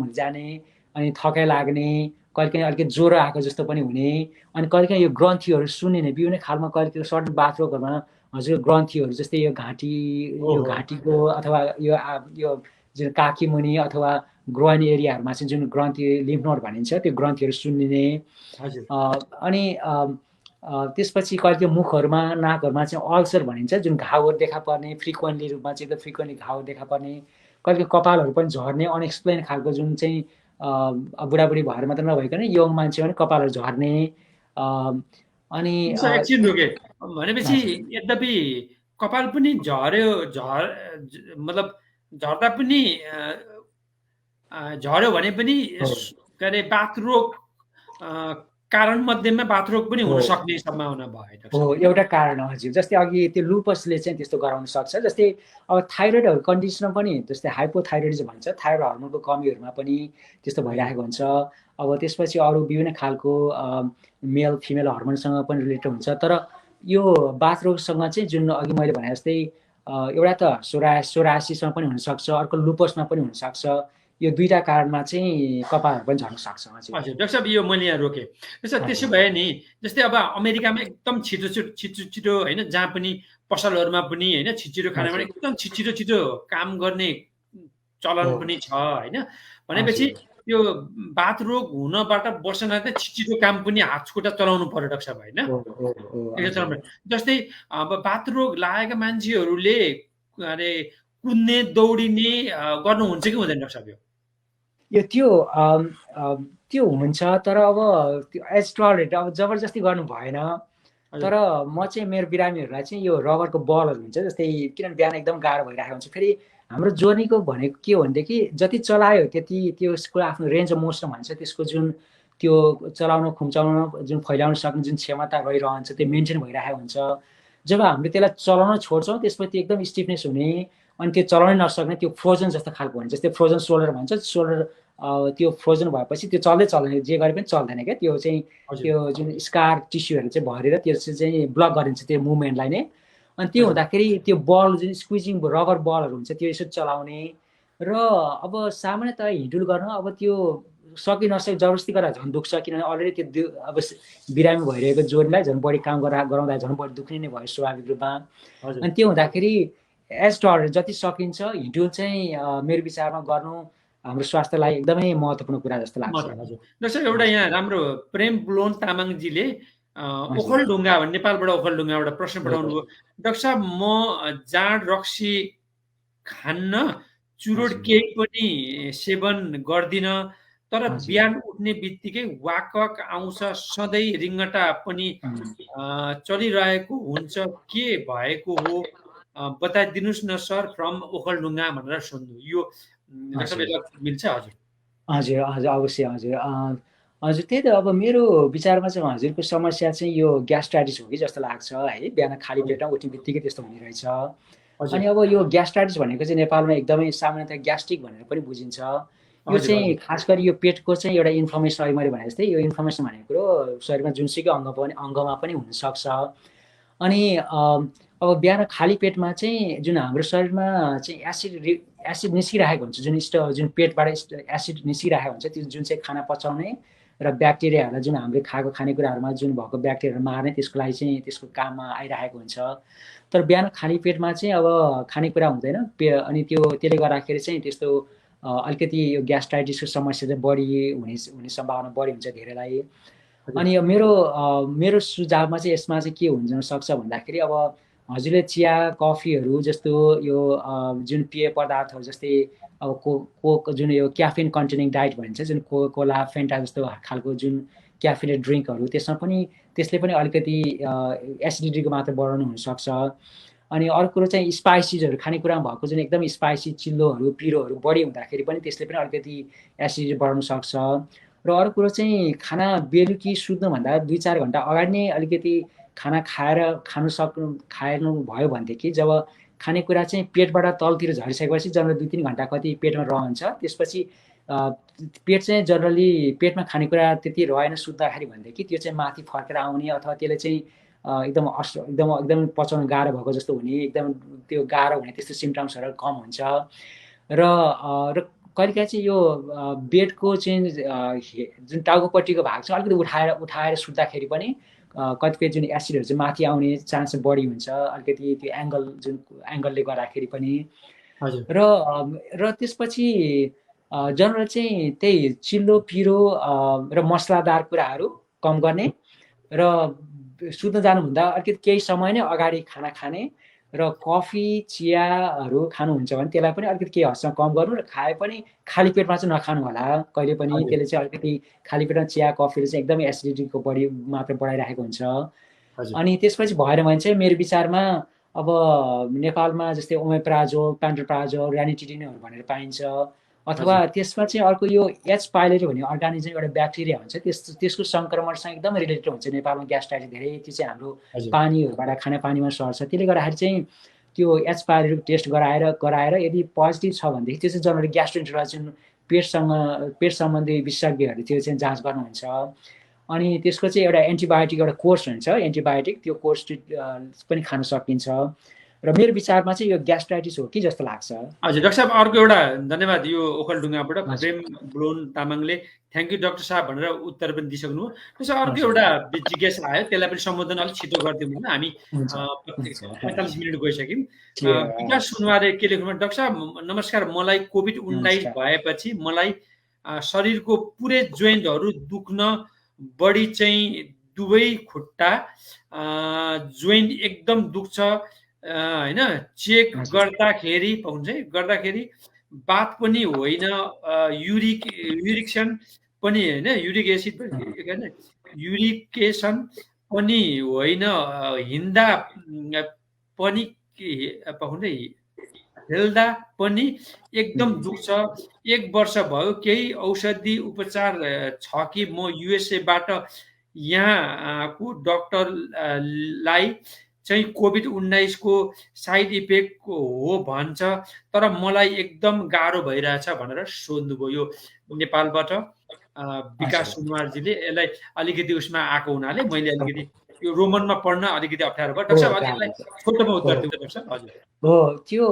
हुन जाने, अनि थकाइ लाग्ने, कहिलेकाहीँ अलिकति ज्वरो आएको जस्तो पनि हुने, अनि कहिलेकाहीँ यो ग्रन्थीहरू सुन्निने, विभिन्न खालमा कहिलेकाहीँ सर्टन बाथरुमहरूमा हजुर ग्रन्थीहरू जस्तै यो घाँटीको अथवा यो जुन काखी मुनि अथवा ग्रोइन एरियाहरूमा चाहिँ जुन ग्रन्थी लिम्फ नोड भनिन्छ त्यो ग्रन्थीहरू सुन्निने। अनि त्यसपछि कहिलेकाहीँ मुखहरूमा, नाकहरूमा चाहिँ अल्सर भनिन्छ, जुन घाउहरू देखा पर्ने, फ्रिक्वेन्टली रूपमा चाहिँ एकदम फ्रिक्वेन्टली घाउ देखा पर्ने, कहिलेकाहीँ कपालहरू पनि झर्ने, अनएक्सप्लेन खालको जुन चाहिँ बुढाबुढी भएर मात्र नभइकन यङ मान्छे पनि कपालहरू झर्ने। अनि एकछिन रोके भनेपछि यद्यपि कपाल पनि मतलब झर्दा पनि झर्यो भने पनि के अरे बाथरोग कारण मध्येमा बाथरोग पनि हुन सक्ने सम्भावना भयो। हो, एउटा कारण हो हजुर। जस्तै अघि त्यो लुपसले चाहिँ त्यस्तो गराउन सक्छ। जस्तै अब थाइरोइडहरू कन्डिसनमा पनि, जस्तै हाइपोथाइरोइडिजम भन्छ, थाइरोइड हर्मोनको कमीहरूमा पनि त्यस्तो भइरहेको हुन्छ। अब त्यसपछि अरू विभिन्न खालको मेल फिमेल हर्मोनसँग पनि रिलेटेड हुन्छ। तर यो बाथरोगसँग चाहिँ जुन अघि मैले भने जस्तै एउटा त सोरासिसमा पनि हुनसक्छ, अर्को लुपसमा पनि हुनसक्छ। यो दुईटा कारणमा चाहिँ कपालहरू पनि झर्न सक्छ। हजुर डाक्टर साहब, यो मैले यहाँ रोकेँ। त्यसो भए नि, जस्तै अब अमेरिकामा एकदम छिटो होइन, जहाँ पनि पसलहरूमा पनि होइन छिटो खाना पनि एकदम छिटो काम गर्ने चलन पनि छ होइन। भनेपछि यो बाथ रोग हुनबाट बस्न चाहिँ छिटो काम पनि हात खुट्टा चलाउनु पर्यो डाक्टर साहब होइन। जस्तै अब बाथ रोग लागेका मान्छेहरूले अरे कुद्ने, दौडिने गर्नुहुन्छ कि हुँदैन डाक्टर साहब? त्यो हुन्छ, तर अब त्यो एज टलरेट अब जबरजस्ती गर्नु भएन। तर म चाहिँ मेरो बिरामीहरूलाई चाहिँ यो रबरको बलहरू हुन्छ, जस्तै किनभने बिहान एकदम गाह्रो भइरहेको हुन्छ। फेरि हाम्रो जोर्नीको भनेको के हो भनेदेखि जति चलायो त्यति त्यसको आफ्नो रेन्ज अफ मोसन भन्छ, त्यसको जुन त्यो चलाउन, खुम्चाउन, जुन फैलाउन सक्ने जुन क्षमता रहिरहन्छ त्यो मेन्टेन भइरहेको हुन्छ। जब हामीले त्यसलाई चलाउन छोड्छौँ त्यसपछि एकदम स्टिफनेस हुने, अनि त्यो चलाउनै नसक्ने, त्यो फ्रोजन जस्तो खालको हुन्छ। जस्तै फ्रोजन सोल्डर भन्छ, सोल्डर त्यो फ्रोजन भएपछि त्यो चल्दैन, जे गरे पनि चल्दैन क्या। त्यो चाहिँ त्यो जुन स्कार टिस्युहरू चाहिँ भरेर त्यो चाहिँ ब्लक गरिन्छ त्यो मुभमेन्टलाई नै। अनि त्यो हुँदाखेरि त्यो बल जुन स्क्विजिङ रबर बलहरू हुन्छ त्यो यसो चलाउने। र अब सामान्यतः हिँडुल गर्न अब त्यो सकि नसके जबरजस्ती गरेर झन् दुख्छ, किनभने अलरेडी त्यो अब बिरामी भइरहेको जोडलाई झन् बढी काम गराउँदा झन् बढी दुख्ने नै भयो स्वाभाविक रूपमा। अनि त्यो हुँदाखेरि एज टलरेट जति सकिन्छ हिँडुल चाहिँ मेरो विचारमा गर्नु हाम्रो स्वास्थ्यलाई एकदमै महत्त्वपूर्ण कुरा जस्तो लाग्छ। डाक्टर एउटा यहाँ राम्रो प्रेम बुलोन तामाङजीले ओखलढुङ्गा नेपालबाट ओखलढुङ्गाबाट प्रश्न पठाउनु भयो। डाक्टर साहब म जाँड रक्सी खान्न, चुरोट केही पनि सेवन गर्दिन, तर बिहान उठ्ने बित्तिकै वाकवाक आउँछ, सधैँ रिङ्गटा पनि चलिरहेको हुन्छ, के भएको हो बताइदिनुहोस् न सर फ्रम ओखलढुङ्गा भनेर सोध्नु। यो मिल्छ? हजुर हजुर हजुर अवश्य हजुर। हजुर त्यही त अब मेरो विचारमा चाहिँ हजुरको समस्या चाहिँ यो ग्यास्ट्राइटिस हो कि जस्तो लाग्छ है, बिहान खाली पेटमा उठ्ने बित्तिकै त्यस्तो हुने रहेछ। अनि अब यो ग्यास्ट्राइटिस भनेको चाहिँ नेपालमा एकदमै सामान्यतः ग्यास्ट्रिक भनेर पनि बुझिन्छ। यो चाहिँ खास गरी यो पेटको चाहिँ एउटा इन्फर्मेसन, अहिले मैले भने जस्तै यो इन्फर्मेसन भनेको कुरो शरीरमा जुनसुकै अङ्गमा पनि हुनसक्छ। अनि अब बिहान खाली पेटमा चाहिँ जुन हाम्रो शरीरमा चाहिँ एसिड निस्किरहेको हुन्छ, जुन पेटबाट एसिड निस्किरहेको हुन्छ, त्यो जुन चाहिँ खाना पचाउने र ब्याक्टेरियाहरूलाई जुन हामीले खाएको खानेकुराहरूमा जुन भएको ब्याक्टेरियाहरू मार्ने त्यसको लागि चाहिँ त्यसको काममा आइरहेको हुन्छ। तर बिहान खाली पेटमा चाहिँ अब खानेकुरा हुँदैन, अनि त्यसले गर्दाखेरि चाहिँ त्यस्तो अलिकति यो ग्यास्ट्राइटिसको समस्या चाहिँ बढी हुने सम्भावना बढी हुन्छ धेरैलाई। अनि मेरो सुझावमा चाहिँ यसमा चाहिँ के हुन सक्छ भन्दाखेरि अब हजुरले चिया कफीहरू जस्तो यो जुन पेय पदार्थहरू जस्तै अब कोक जुन यो क्याफिन कन्टेनिङ डाइट भनिन्छ, जुन कोला फेन्टा जस्तो खालको जुन क्याफिनेट ड्रिङ्कहरू, त्यसले पनि अलिकति एसिडिटीको मात्रा बढाउनु हुनसक्छ। अनि अर्को कुरो चाहिँ स्पाइसिजहरू खानेकुरामा भएको जुन एकदम स्पाइसी चिल्लोहरू पिरोहरू बढी हुँदाखेरि पनि त्यसले पनि अलिकति एसिडिटी बढाउन सक्छ। र अर्को कुरो चाहिँ खाना बेलुकी सुत्नुभन्दा 2-4 घन्टा अगाडि नै अलिकति खाना खानु भयो भनेदेखि जब खानेकुरा चाहिँ पेटबाट तलतिर झरिसकेपछि जनरली 2-3 घन्टा कति पेटमा रहन्छ, त्यसपछि पेट चाहिँ जनरली पेटमा खानेकुरा त्यति रहेन सुत्दाखेरि भनेदेखि त्यो चाहिँ माथि फर्केर आउने अथवा त्यसले चाहिँ एकदम पचाउन गाह्रो भएको जस्तो हुने, एकदम त्यो गाह्रो हुने त्यस्तो सिम्टम्सहरू कम हुन्छ। र कहिलेकाहीँ चाहिँ यो बेडको चाहिँ जुन टाउकोपट्टिको भाग छ अलिकति उठाएर सुत्दाखेरि पनि कतिपय जुन एसिडहरू चाहिँ माथि आउने चान्स बढी हुन्छ, अलिकति त्यो एङ्गलले गर्दाखेरि पनि। र त्यसपछि जनरल चाहिँ त्यही चिल्लो पिरो र मसलादार कुराहरू कम गर्ने र सुत्न जानुभन्दा अलिकति केही समय नै अगाडि खाना खाने र कफी चियाहरू खानुहुन्छ भने त्यसलाई पनि अलिकति केही हदसम्म कम गर्नु, र खाए पनि खाली पेटमा चाहिँ नखानु होला कहिले पनि। त्यसले चाहिँ अलिकति खाली पेटमा चिया कफीले चाहिँ एकदमै एसिडिटीको बढी मात्रा बढाइरहेको हुन्छ। अनि त्यसपछि भएन भने चाहिँ मेरो विचारमा अब नेपालमा जस्तै ओमेप्राजोल, प्यान्टोप्राजोल, र्यानिटिडिनहरू भनेर पाइन्छ, अथवा त्यसमा चाहिँ अर्को यो एच पाइलोरी भन्ने अर्गानिजम एउटा ब्याक्टेरिया हुन्छ, त्यसको सङ्क्रमणसँग एकदमै रिलेटेड हुन्छ नेपालमा ग्यास्ट्राइटिस धेरै। त्यो चाहिँ हाम्रो पानीहरूबाट खानेपानीमा सर्छ, त्यसले गर्दाखेरि चाहिँ त्यो एच पाइलोरी टेस्ट गराएर यदि पोजिटिभ छ भनेदेखि त्यो चाहिँ जनरली ग्यास्ट्रोइन्टेरोलोजी पेट सम्बन्धी विशेषज्ञहरूले त्यो चाहिँ जाँच गर्नुहुन्छ। अनि त्यसको चाहिँ एउटा एन्टिबायोटिक एउटा कोर्स हुन्छ, एन्टिबायोटिक त्यो कोर्स पनि खान सकिन्छ। र मेरो विचारमा चाहिँ यो ग्यास्ट्राइटिस हो कि जस्तो लाग्छ। हजुर डाक्टर साहब, अर्को एउटा धन्यवाद। यो ओखलढुङ्गाबाट प्रेम बुलोन तामाङले थ्याङ्क यू डाक्टर साहब भनेर उत्तर पनि दिइसक्नु। त्यसो अर्को एउटा जिज्ञासा आयो, त्यसलाई पनि सम्बोधन अलिक छिटो गरिदिउँ न, हामी 45 मिनट गइसक्यौँ। विकास सुनवारे के लेख्नु, डाक्टर साहब नमस्कार, मलाई कोभिड-19 भएपछि मलाई शरीरको पुरै जोइन्टहरू दुख्न बढी चाहिँ दुवै खुट्टा जोइन्ट एकदम दुख्छ होइन, चेक गर्दाखेरि बात पनि होइन, युरिकेसन पनि होइन, युरिकेसन पनि होइन, हिँड्दा पनि हेल्दा पनि एकदम दुख्छ। 1 वर्ष भयो, केही औषधि उपचार छ कि म युएसएबाट यहाँको डाक्टरलाई चाहिँ कोभिड-19 को साइड इफेक्ट हो भन्छ, तर मलाई एकदम गाह्रो भइरहेछ भनेर सोध्नुभयो। यो नेपालबाट विकास सुनवारजीले, यसलाई अलिकति उसमा आएको हुनाले मैले अलिकति यो रोमनमा पढ्न अलिकति अप्ठ्यारो भयो। डाक्टर साहब यसलाई छोटोमा उत्तर दिनु डाक्टर साहब। हजुर हो त्यो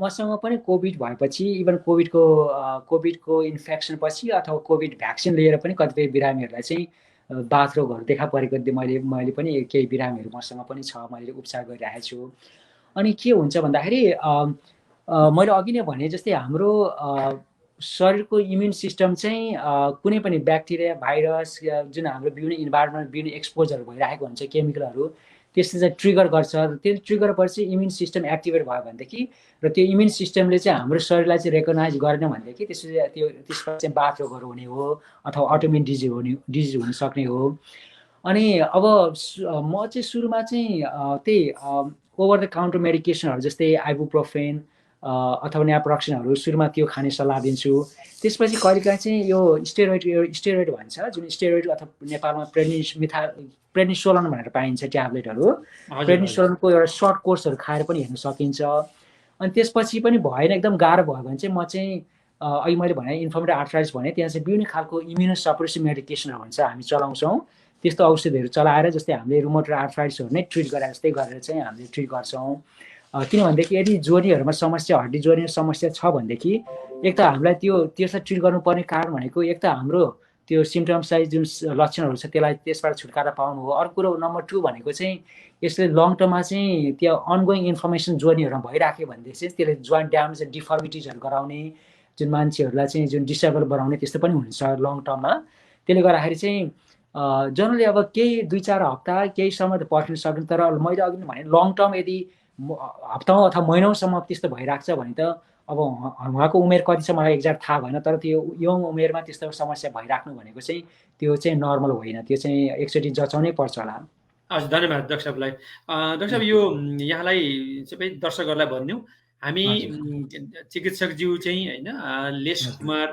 मसँग पनि कोभिड भएपछि इभन कोभिडको इन्फेक्सन पछि अथवा कोभिड भ्याक्सिन लिएर पनि कतिपय बिरामीहरूलाई चाहिँ बाथरोगहरू देखा परेको मैले पनि केही बिरामीहरू मसँग पनि छ, मैले उपचार गरिरहेको छु। अनि के हुन्छ भन्दाखेरि मैले अघि नै भने जस्तै हाम्रो शरीरको इम्युन सिस्टम चाहिँ कुनै पनि ब्याक्टेरिया भाइरस जुन हाम्रो विभिन्न इन्भाइरोमेन्ट विभिन्न एक्सपोजर भइरहेको हुन्छ केमिकलहरू, त्यसले चाहिँ ट्रिगर गर्छ। त्यो ट्रिगर भएपछि इम्युन सिस्टम एक्टिभेट भयो भनेदेखि र त्यो इम्युन सिस्टमले चाहिँ हाम्रो शरीरलाई चाहिँ रेकगनाइज गरेन भनेदेखि त्यसपछि चाहिँ बाथरोगहरू हुने हो अथवा अटोइम्युन डिजिज हुन सक्ने हो। अनि अब म चाहिँ सुरुमा चाहिँ त्यही ओभर द काउन्टर मेडिकेसनहरू जस्तै आइबुप्रोफेन अथवा न्याप्रोक्सिनहरू सुरुमा त्यो खाने सल्लाह दिन्छु। त्यसपछि कहिलेकाहीँ चाहिँ यो स्टेरोइड भन्छ, जुन स्टेरोइड अथवा नेपालमा प्रेडनिसोलन भनेर पाइन्छ ट्याब्लेटहरू, प्रेडनिसोलनको एउटा सर्ट कोर्सहरू खाएर पनि हेर्न सकिन्छ। अनि त्यसपछि पनि भएन, एकदम गाह्रो भयो भने चाहिँ म चाहिँ अघि मैले भने इन्फ्लेमेटरी आर्थराइटिस भने त्यहाँ चाहिँ विभिन्न खालको इम्युनोसप्रेसिभ मेडिकेसनहरू हुन्छ हामी चलाउँछौँ। त्यस्तो औषधिहरू चलाएर जस्तै हामीले रुमेटोइड आर्थराइटिसहरू नै ट्रिट गरे जस्तै गरेर चाहिँ हामीले ट्रिट गर्छौँ। किनभनेदेखि यदि जोर्नीहरूमा समस्या, हड्डी जोर्नीमा समस्या छ भनेदेखि एक त हामीलाई त्यसलाई ट्रिट गर्नुपर्ने कारण भनेको एक त हाम्रो त्यो सिम्टम्सलाई जुन लक्षणहरू छ त्यसलाई त्यसबाट छुटकारा पाउनु हो। अर्को कुरो नम्बर 2 भनेको चाहिँ यसले लङ टर्ममा चाहिँ त्यो अनगोइङ इन्फर्मेसन जोर्नीहरूमा भइराख्यो भनेदेखि चाहिँ त्यसले जोइन्ट ड्यामेज र डिफर्मिटिजहरू गराउने, जुन मान्छेहरूलाई चाहिँ जुन डिसेबल बनाउने त्यस्तो पनि हुन्छ लङ टर्ममा। त्यसले गर्दाखेरि चाहिँ जनरली अब केही 2-4 हप्ता केही समय त पर्खिन सक्ने, तर मैले अघि नै भने लङ टर्म यदि हप्ताौँ अथवा महिनौसम्म त्यस्तो भइरहेको छ भने त अब उहाँको उमेर कति छ मलाई एक्ज्याक्ट थाहा भएन, तर त्यो यङ उमेरमा त्यस्तो समस्या भइराख्नु भनेको चाहिँ त्यो चाहिँ नर्मल होइन, त्यो चाहिँ एकचोटि जचाउनै पर्छ होला। हजुर धन्यवाद डाक्टर साहबलाई। डाक्टर साहब यो यहाँलाई सबै दर्शकहरूलाई भनिदिउँ, हामी चिकित्सकज्यू चाहिँ होइन लेस कुमार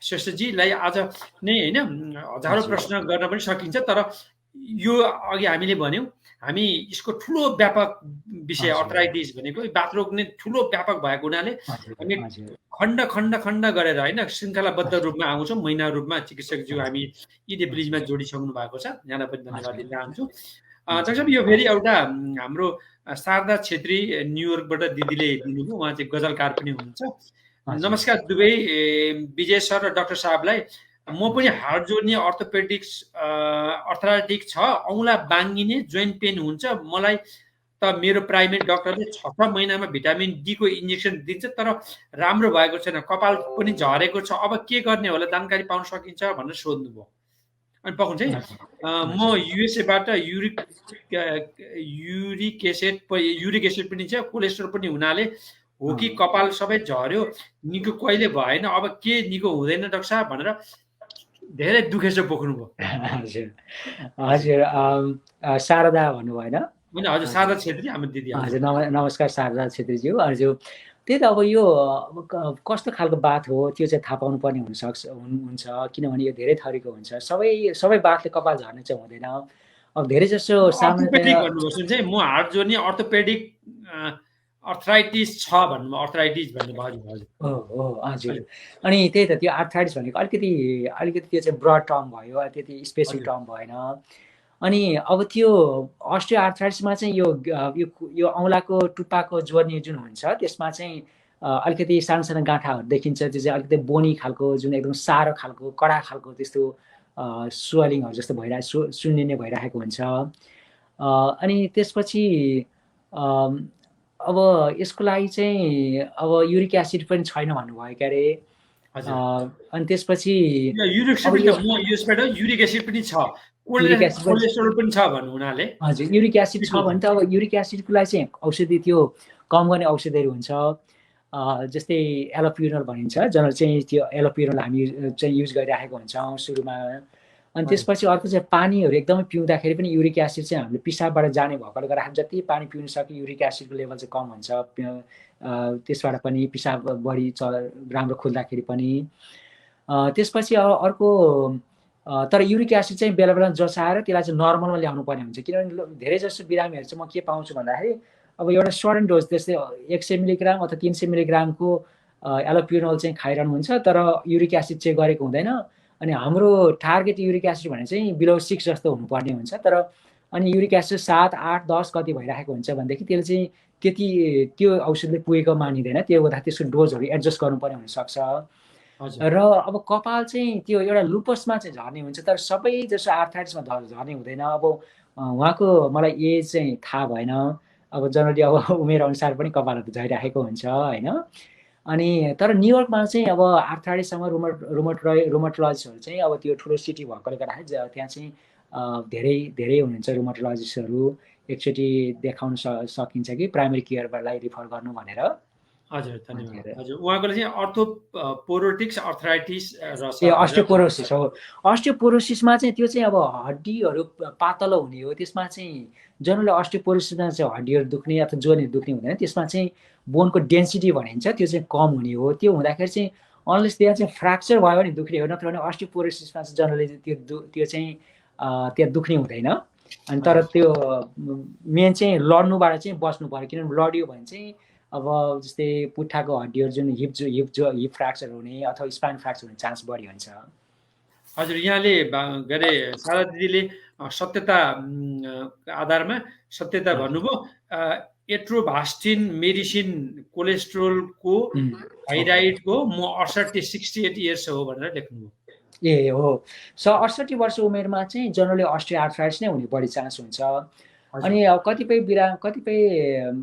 श्रेष्ठजीलाई आज नै होइन हजारौँ प्रश्न गर्न पनि सकिन्छ, तर यो अघि हामीले भन्यौँ हामी यसको ठुलो व्यापक विषय अर्थराइटिस भनेको बाथरोग नै ठुलो व्यापक भएको हुनाले हामी खण्ड खण्ड खण्ड गरेर होइन श्रृङ्खलाबद्ध रूपमा आउँछौँ, महिना रूपमा चिकित्सकज्यू हामी यी नेप्लिजमा जोडिसक्नु भएको छ, यहाँलाई पनि धन्यवाद दिन चाहन्छु। डाक्टर साहब यो फेरि एउटा हाम्रो शारदा छेत्री न्युयोर्कबाट दिदीले दिनुभयो, उहाँ चाहिँ गजलकार पनि हुनुहुन्छ। नमस्कार दुवै विजय सर र डाक्टर साहबलाई। म पनि हाड जोड्ने अर्थोपेडिक्स अर्थराइटिक छ, औँला बाङ्गिने जोइन्ट पेन हुन्छ मलाई त मेरो प्राइमेरी डक्टरले 6 महिनामा भिटामिन डी को इन्जेक्सन दिन्छ तर राम्रो भएको छैन, कपाल पनि झरेको छ, अब के गर्ने होला, जानकारी पाउन सकिन्छ भनेर सोध्नुभयो। अनि पक्का चाहिँ म युएसएबाट युरिक एसिड पनि छ, कोलेस्ट्रोल पनि हुनाले हो कि कपाल सबै झर्यो, निको कहिले भएन, अब के निको हुँदैन डाक्टर साहब भनेर धेरै दुखेसो बोक्नुभयो। हजुर शारदा भन्नुभयो होइन? हजुर शारदा छेत्री हाम्रो दिदी। हजुर नमस्कार शारदा छेत्रीज्यू। हजुर त्यही त अब यो कस्तो खालको बात हो त्यो चाहिँ थाहा पाउनु पर्ने हुन्छ, किनभने यो धेरै थरीको हुन्छ। सबै बातले कपाल झर्ने चाहिँ हुँदैन। अब धेरै जसो सामान्य म हाड जोड्ने अर्थोपेडिक अर्थराइटिस छ भन्नु, अर्थराइटिस भन्नुभयो। हजुर अनि त्यही त त्यो अर्थराइटिस भनेको अलिकति त्यो चाहिँ ब्रड टर्म भयो, त्यति स्पेसिफिक टर्म भएन। अनि अब त्यो अस्टियो आर्थराइटिसमा चाहिँ यो औँलाको टुप्पाको जोर्नी जुन हुन्छ त्यसमा चाहिँ अलिकति सानो सानो गाँठाहरू देखिन्छ, त्यो चाहिँ अलिकति बोनी खालको, जुन एकदम सारो खालको कडा खालको त्यस्तो स्वेलिङहरू जस्तो सुन्निने भइरहेको हुन्छ। अनि त्यसपछि अब यसको लागि चाहिँ अब युरिक एसिड पनि छैन भन्नुभयो के अरे। अनि त्यसपछि युरिक एसिड पनि छ, कोलेस्ट्रोल पनि छ भन्नु हुनाले हजुर युरिक एसिड छ भने त अब युरिक एसिडको लागि चाहिँ औषधि त्यो कम गर्ने औषधिहरू हुन्छ, जस्तै एलोप्युरिनोल भनिन्छ, जनरल चाहिँ त्यो एलोप्युरिनोल हामी चाहिँ युज गरिरहेको हुन्छौँ सुरुमा। अनि त्यसपछि अर्को चाहिँ पानीहरू एकदमै पिउँदाखेरि पनि युरिक एसिड चाहिँ हामीले पिसाबबाट जाने भएकोले गर्दा हामी जति पानी पिउन सक्यो युरिक एसिडको लेभल चाहिँ कम हुन्छ, त्यसबाट पनि पिसाब बढी राम्रो खुल्दाखेरि पनि। त्यसपछि अर्को तर युरिक एसिड चाहिँ बेला बेला जचाएर त्यसलाई चाहिँ नर्मलमा ल्याउनु पर्ने हुन्छ, किनभने धेरै जसो बिरामीहरू चाहिँ म के पाउँछु भन्दाखेरि अब एउटा सडन डोज त्यस्तै 100 मिलिग्राम अथवा 300 मिलिग्रामको एलोप्युरिनोल चाहिँ खाइरहनुहुन्छ तर युरिक एसिड चेक गरेको हुँदैन। अनि हाम्रो टार्गेट युरिक एसिड भने चाहिँ बिलो 6 जस्तो हुनुपर्ने हुन्छ, तर अनि युरिक एसिड 7, 8, 10 कति भइरहेको हुन्छ भनेदेखि त्यसले चाहिँ त्यति त्यो औषधले पुगेको मानिँदैन, त्यो हुँदा त्यसको डोजहरू एडजस्ट गर्नुपर्ने हुनसक्छ। र अब कपाल चाहिँ त्यो एउटा लुपसमा चाहिँ झर्ने हुन्छ, तर सबै जस्तो आर्थराइटिसमा झर्ने हुँदैन। अब उहाँको मलाई एज चाहिँ थाहा भएन, अब जनरली अब उमेर अनुसार पनि कपालहरू झरिराखेको हुन्छ होइन। अनि तर न्युयोर्कमा चाहिँ अब आर्थराइटिससँग रुमटोलोजिस्टहरू चाहिँ अब त्यो ठुलो सिटी भएकोले गर्दाखेरि त्यहाँ चाहिँ धेरै धेरै हुनुहुन्छ रुमटोलोजिस्टहरू। एकचोटि देखाउन सकिन्छ कि प्राइमेरी केयरलाई रिफर गर्नु भनेर। हजुर धन्यवाद। हजुर उहाँको चाहिँ अर्थोपोरोटिक्स अर्थराइटिस ए अस्टियोपोरोसिस हो। अस्टियोपोरोसिसमा चाहिँ त्यो चाहिँ अब हड्डीहरू पातलो हुने हो, त्यसमा चाहिँ जनरली अस्टियोपोरोसिसमा चाहिँ हड्डीहरू दुख्ने अथवा जोइन्टहरू दुख्ने हुँदैन, त्यसमा चाहिँ बोनको डेन्सिटी भनिन्छ त्यो चाहिँ कम हुने हो। त्यो हुँदाखेरि चाहिँ अनलेस त्यहाँ चाहिँ फ्र्याक्चर भयो भने दुख्ने हो, नत्र भने अस्टियोपोरोसिसमा चाहिँ जनरली त्यो चाहिँ त्यहाँ दुख्ने हुँदैन। अनि तर त्यो मेन चाहिँ लड्नुबाट चाहिँ बस्नु पऱ्यो, किनभने लड्यो भने चाहिँ अब जस्तै पुट्ठाको हड्डीहरू जुन हिप फ्र्याक्चर हुने अथवा स्पाइन फ्र्याक्चर हुने चान्स बढी हुन्छ। हजुर यहाँले के अरे शारदा दिदीले सत्यता आधारमा सत्यता भन्नुभयो, एट्रोभास्टिन मेडिसिन कोलेस्ट्रोलको थाइराइडको म 68 इयर्स हो भनेर लेख्नुभयो। ए हो, 68 वर्ष उमेरमा चाहिँ जनरली अस्टियोआर्थराइटिस नै हुने बढी चान्स हुन्छ। अनि कतिपय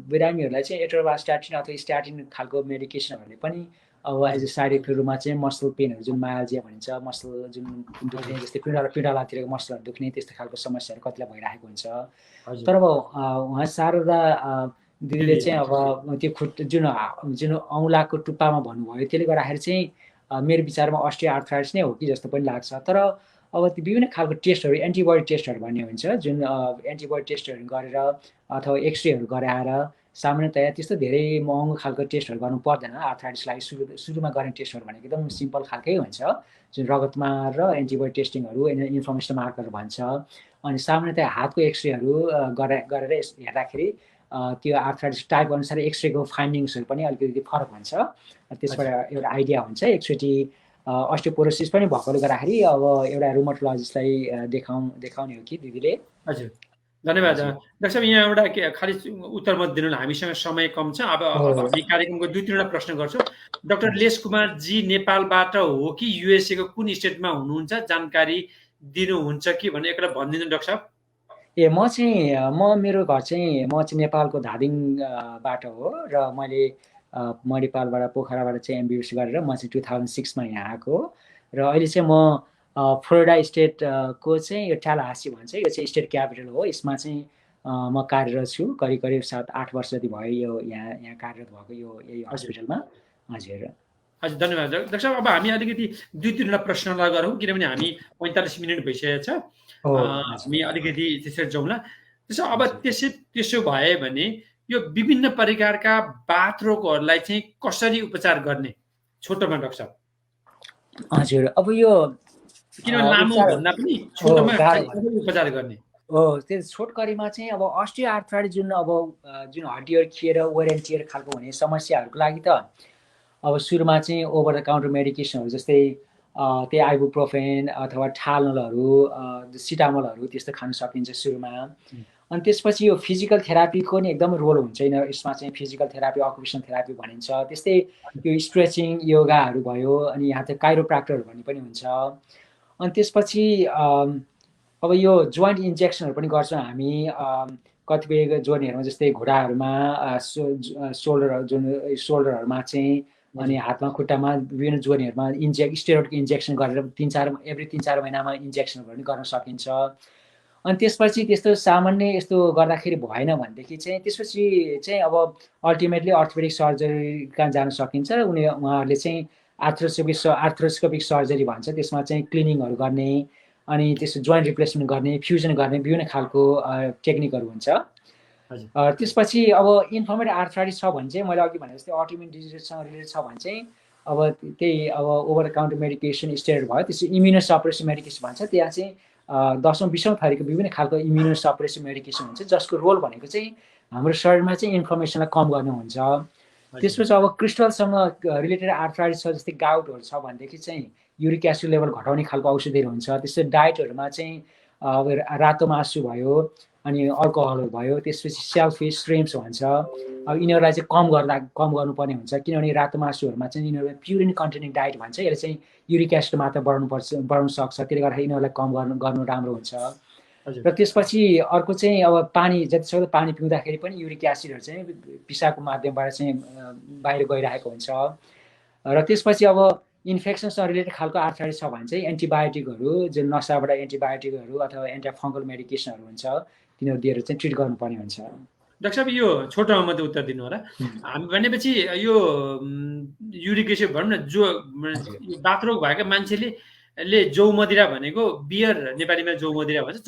बिरामीहरूलाई चाहिँ एट्रोभास्टाटिन अथवा स्ट्याटिन खालको मेडिकेसनहरूले पनि अब एज ए साइड इफेक्टको रूपमा चाहिँ मसल पेनहरू जुन मायाल्जिया भनिन्छ, मसल जुन दुख्ने जस्तै पिँडालातिरको मसलहरू दुख्ने त्यस्तो खालको समस्याहरू कतिलाई भइरहेको हुन्छ। तर अब उहाँ शारदा दिदीले चाहिँ अब त्यो जुन औँलाको टुप्पामा भन्नुभयो त्यसले गर्दाखेरि चाहिँ मेरो विचारमा अस्टियोआर्थराइटिस नै हो कि जस्तो पनि लाग्छ। तर अब त्यो विभिन्न खालको टेस्टहरू एन्टिबडी टेस्टहरू भन्ने हुन्छ, जुन एन्टिबडी टेस्टहरू गरेर अथवा एक्सरेहरू गराएर सामान्यतया त्यस्तो धेरै महँगो खालको टेस्टहरू गर्नु पर्दैन। आर्थराइटिसलाई सुरुमा गर्ने टेस्टहरू भनेको एकदम सिम्पल खालकै हुन्छ, जुन रगतमा र एन्टिबडी टेस्टिङहरू इन्फर्मेसन मार्कर भन्छ। अनि सामान्यतया हातको एक्सरेहरू गरेर हेर्दाखेरि त्यो आर्थराइटिस टाइप अनुसार एक्सरेको फाइन्डिङ्सहरू पनि अलिकति फरक हुन्छ, त्यसबाट एउटा आइडिया हुन्छ। एकचोटि अस्टियोपोरोसिस पनि भएकोले गर्दाखेरि अब एउटा रुमटोलोजिस्टलाई देखाउने हो कि दिदीले। हजुर धन्यवाद डाक्टर साहब। यहाँ एउटा खालि उत्तर मत दिनु, हामीसँग समय कम छ। अब हामी कार्यक्रमको 2-3वटा प्रश्न गर्छौँ। डाक्टर लेस कुमार जी नेपालबाट हो कि युएसए को कुन स्टेटमा हुनुहुन्छ, जानकारी दिनुहुन्छ कि भनेर एकपल्ट भनिदिनु डाक्टर साहब। ए म मेरो घर चाहिँ म चाहिँ नेपालको धादिङबाट हो र मैले मणिपालबाट पोखराबाट चाहिँ एमबिबिएस गरेर म चाहिँ 2006मा यहाँ आएको। र अहिले चाहिँ म फ्लोरिडा स्टेटको चाहिँ यो ट्यालाहासी भन्छ, यो चाहिँ स्टेट क्यापिटल हो। यसमा चाहिँ म कार्यरत छु, करिब 7-8 वर्ष जति भयो यहाँ कार्यरत भएको यही हस्पिटलमा। हजुर हजुर धन्यवाद डाक्टर साहब। अब हामी अलिकति 2-3वटा प्रश्नलाई गरौँ, किनभने हामी 45 मिनट भइसकेको छ। हामी अलिकति त्यसरी जाउँला। अब त्यसो भए भने यो विभिन्न प्रकारका बाथ रोगहरूलाई चाहिँ कसरी उपचार गर्ने, छोटोमा डाक्टर साहब? हजुर अब यो किनभने लामो भन्दा पनि छोटोमा उपचार गर्ने हो, त्यो छोटकरीमा चाहिँ अब अस्टियोआर्थराइटिस जुन हड्डीहरू खिएर वेयर एन्ड टियर खालको हुने समस्याहरूको लागि त अब सुरुमा चाहिँ ओभर द काउन्टर मेडिकेसनहरू जस्तै त्यही आइबुप्रोफेन अथवा टाइलेनोलहरू, सिटामोलहरू त्यस्तो खान सकिन्छ सुरुमा। अनि त्यसपछि यो फिजिकल थेरापीको नि एकदम रोल हुन्छ यसमा चाहिँ। फिजिकल थेरापी, अकुपेसनल थेरापी भनिन्छ, त्यस्तै यो स्ट्रेचिङ योगाहरू भयो। अनि यहाँ चाहिँ काइरोप्र्याक्टरहरू भन्ने पनि हुन्छ। अनि त्यसपछि अब यो जोइन्ट इन्जेक्सनहरू पनि गर्छौँ हामी कतिपय जोइन्टहरूमा, जस्तै घुँडाहरूमा, सोल्डरहरूमा चाहिँ, अनि हातमा खुट्टामा विभिन्न जोइन्टहरूमा स्टेरोइडको इन्जेक्सन गरेर एभ्री 3-4 महिनामा इन्जेक्सनहरू पनि गर्न सकिन्छ। अनि त्यसपछि त्यस्तो सामान्य यस्तो गर्दाखेरि भएन भनेदेखि चाहिँ त्यसपछि चाहिँ अब अल्टिमेटली अर्थोपेडिक सर्जरी कहाँ जान सकिन्छ। उहाँहरूले चाहिँ आर्थ्रोस्कोपिक सर्जरी भन्छ, त्यसमा चाहिँ क्लिनिङहरू गर्ने अनि त्यसको जोइन्ट रिप्लेसमेन्ट गर्ने, फ्युजन गर्ने विभिन्न खालको टेक्निकहरू हुन्छ। त्यसपछि अब इन्फ्लेमेटरी आर्थराइटिस छ भने चाहिँ मैले अघि भने जस्तै अटोइम्युन डिजिजसँग रिलेटेड छ भने चाहिँ अब त्यही अब over the counter medication steroid भयो, त्यसको इम्युनोसप्रेसिभ मेडिकेसन भन्छ। त्यहाँ चाहिँ 10औं-20औं थरीको विभिन्न खालको इम्युनोसप्रेसिभ मेडिकेसन हुन्छ, जसको रोल भनेको चाहिँ हाम्रो शरीरमा चाहिँ इन्फ्लेमेसनलाई कम गर्नु हुन्छ। त्यसपछि अब क्रिस्टलसँग रिलेटेड आर्थराइटिस छ, जस्तै गाउटहरू छ भनेदेखि चाहिँ युरिक एसिड लेभल घटाउने खालको औषधिहरू हुन्छ। त्यस्तै डाइटहरूमा चाहिँ अब रातो मासु भयो, अनि अल्कोहलहरू भयो, त्यसपछि सेलफिस, श्रिम्प्स भन्छ। अब यिनीहरूलाई चाहिँ कम गर्नुपर्ने हुन्छ, किनभने रातो मासुहरूमा चाहिँ यिनीहरू प्युरिन कन्टेनिङ डाइट भन्छ, यसले चाहिँ युरिक एसिड मात्रा बढाउन सक्छ, त्यसले गर्दाखेरि यिनीहरूलाई कम गर्नु राम्रो हुन्छ। र त्यसपछि अर्को चाहिँ अब पानी, जतिसक्दो पानी पिउँदाखेरि पनि युरिक एसिडहरू चाहिँ पिसाबको माध्यमबाट चाहिँ बाहिर गइरहेको हुन्छ। र त्यसपछि अब इन्फेक्सनसँग रिलेटेड खालको आर्थराइटिस छ भने चाहिँ एन्टिबायोटिकहरू, जुन नसाबाट एन्टिबायोटिकहरू अथवा एन्टिफङ्गल मेडिकेसनहरू हुन्छ, तिनीहरू दिएर चाहिँ ट्रिट गर्नुपर्ने हुन्छ। डाक्टर साहब यो छोटोमा मात्रै उत्तर दिनु होला। हामी भनेपछि यो युरिक एसिड भनौँ न, जो बाथरोग भएका मान्छेले जौ मदिरा भनेको बियर, नेपालीमा जौ मदिरा भन्छ,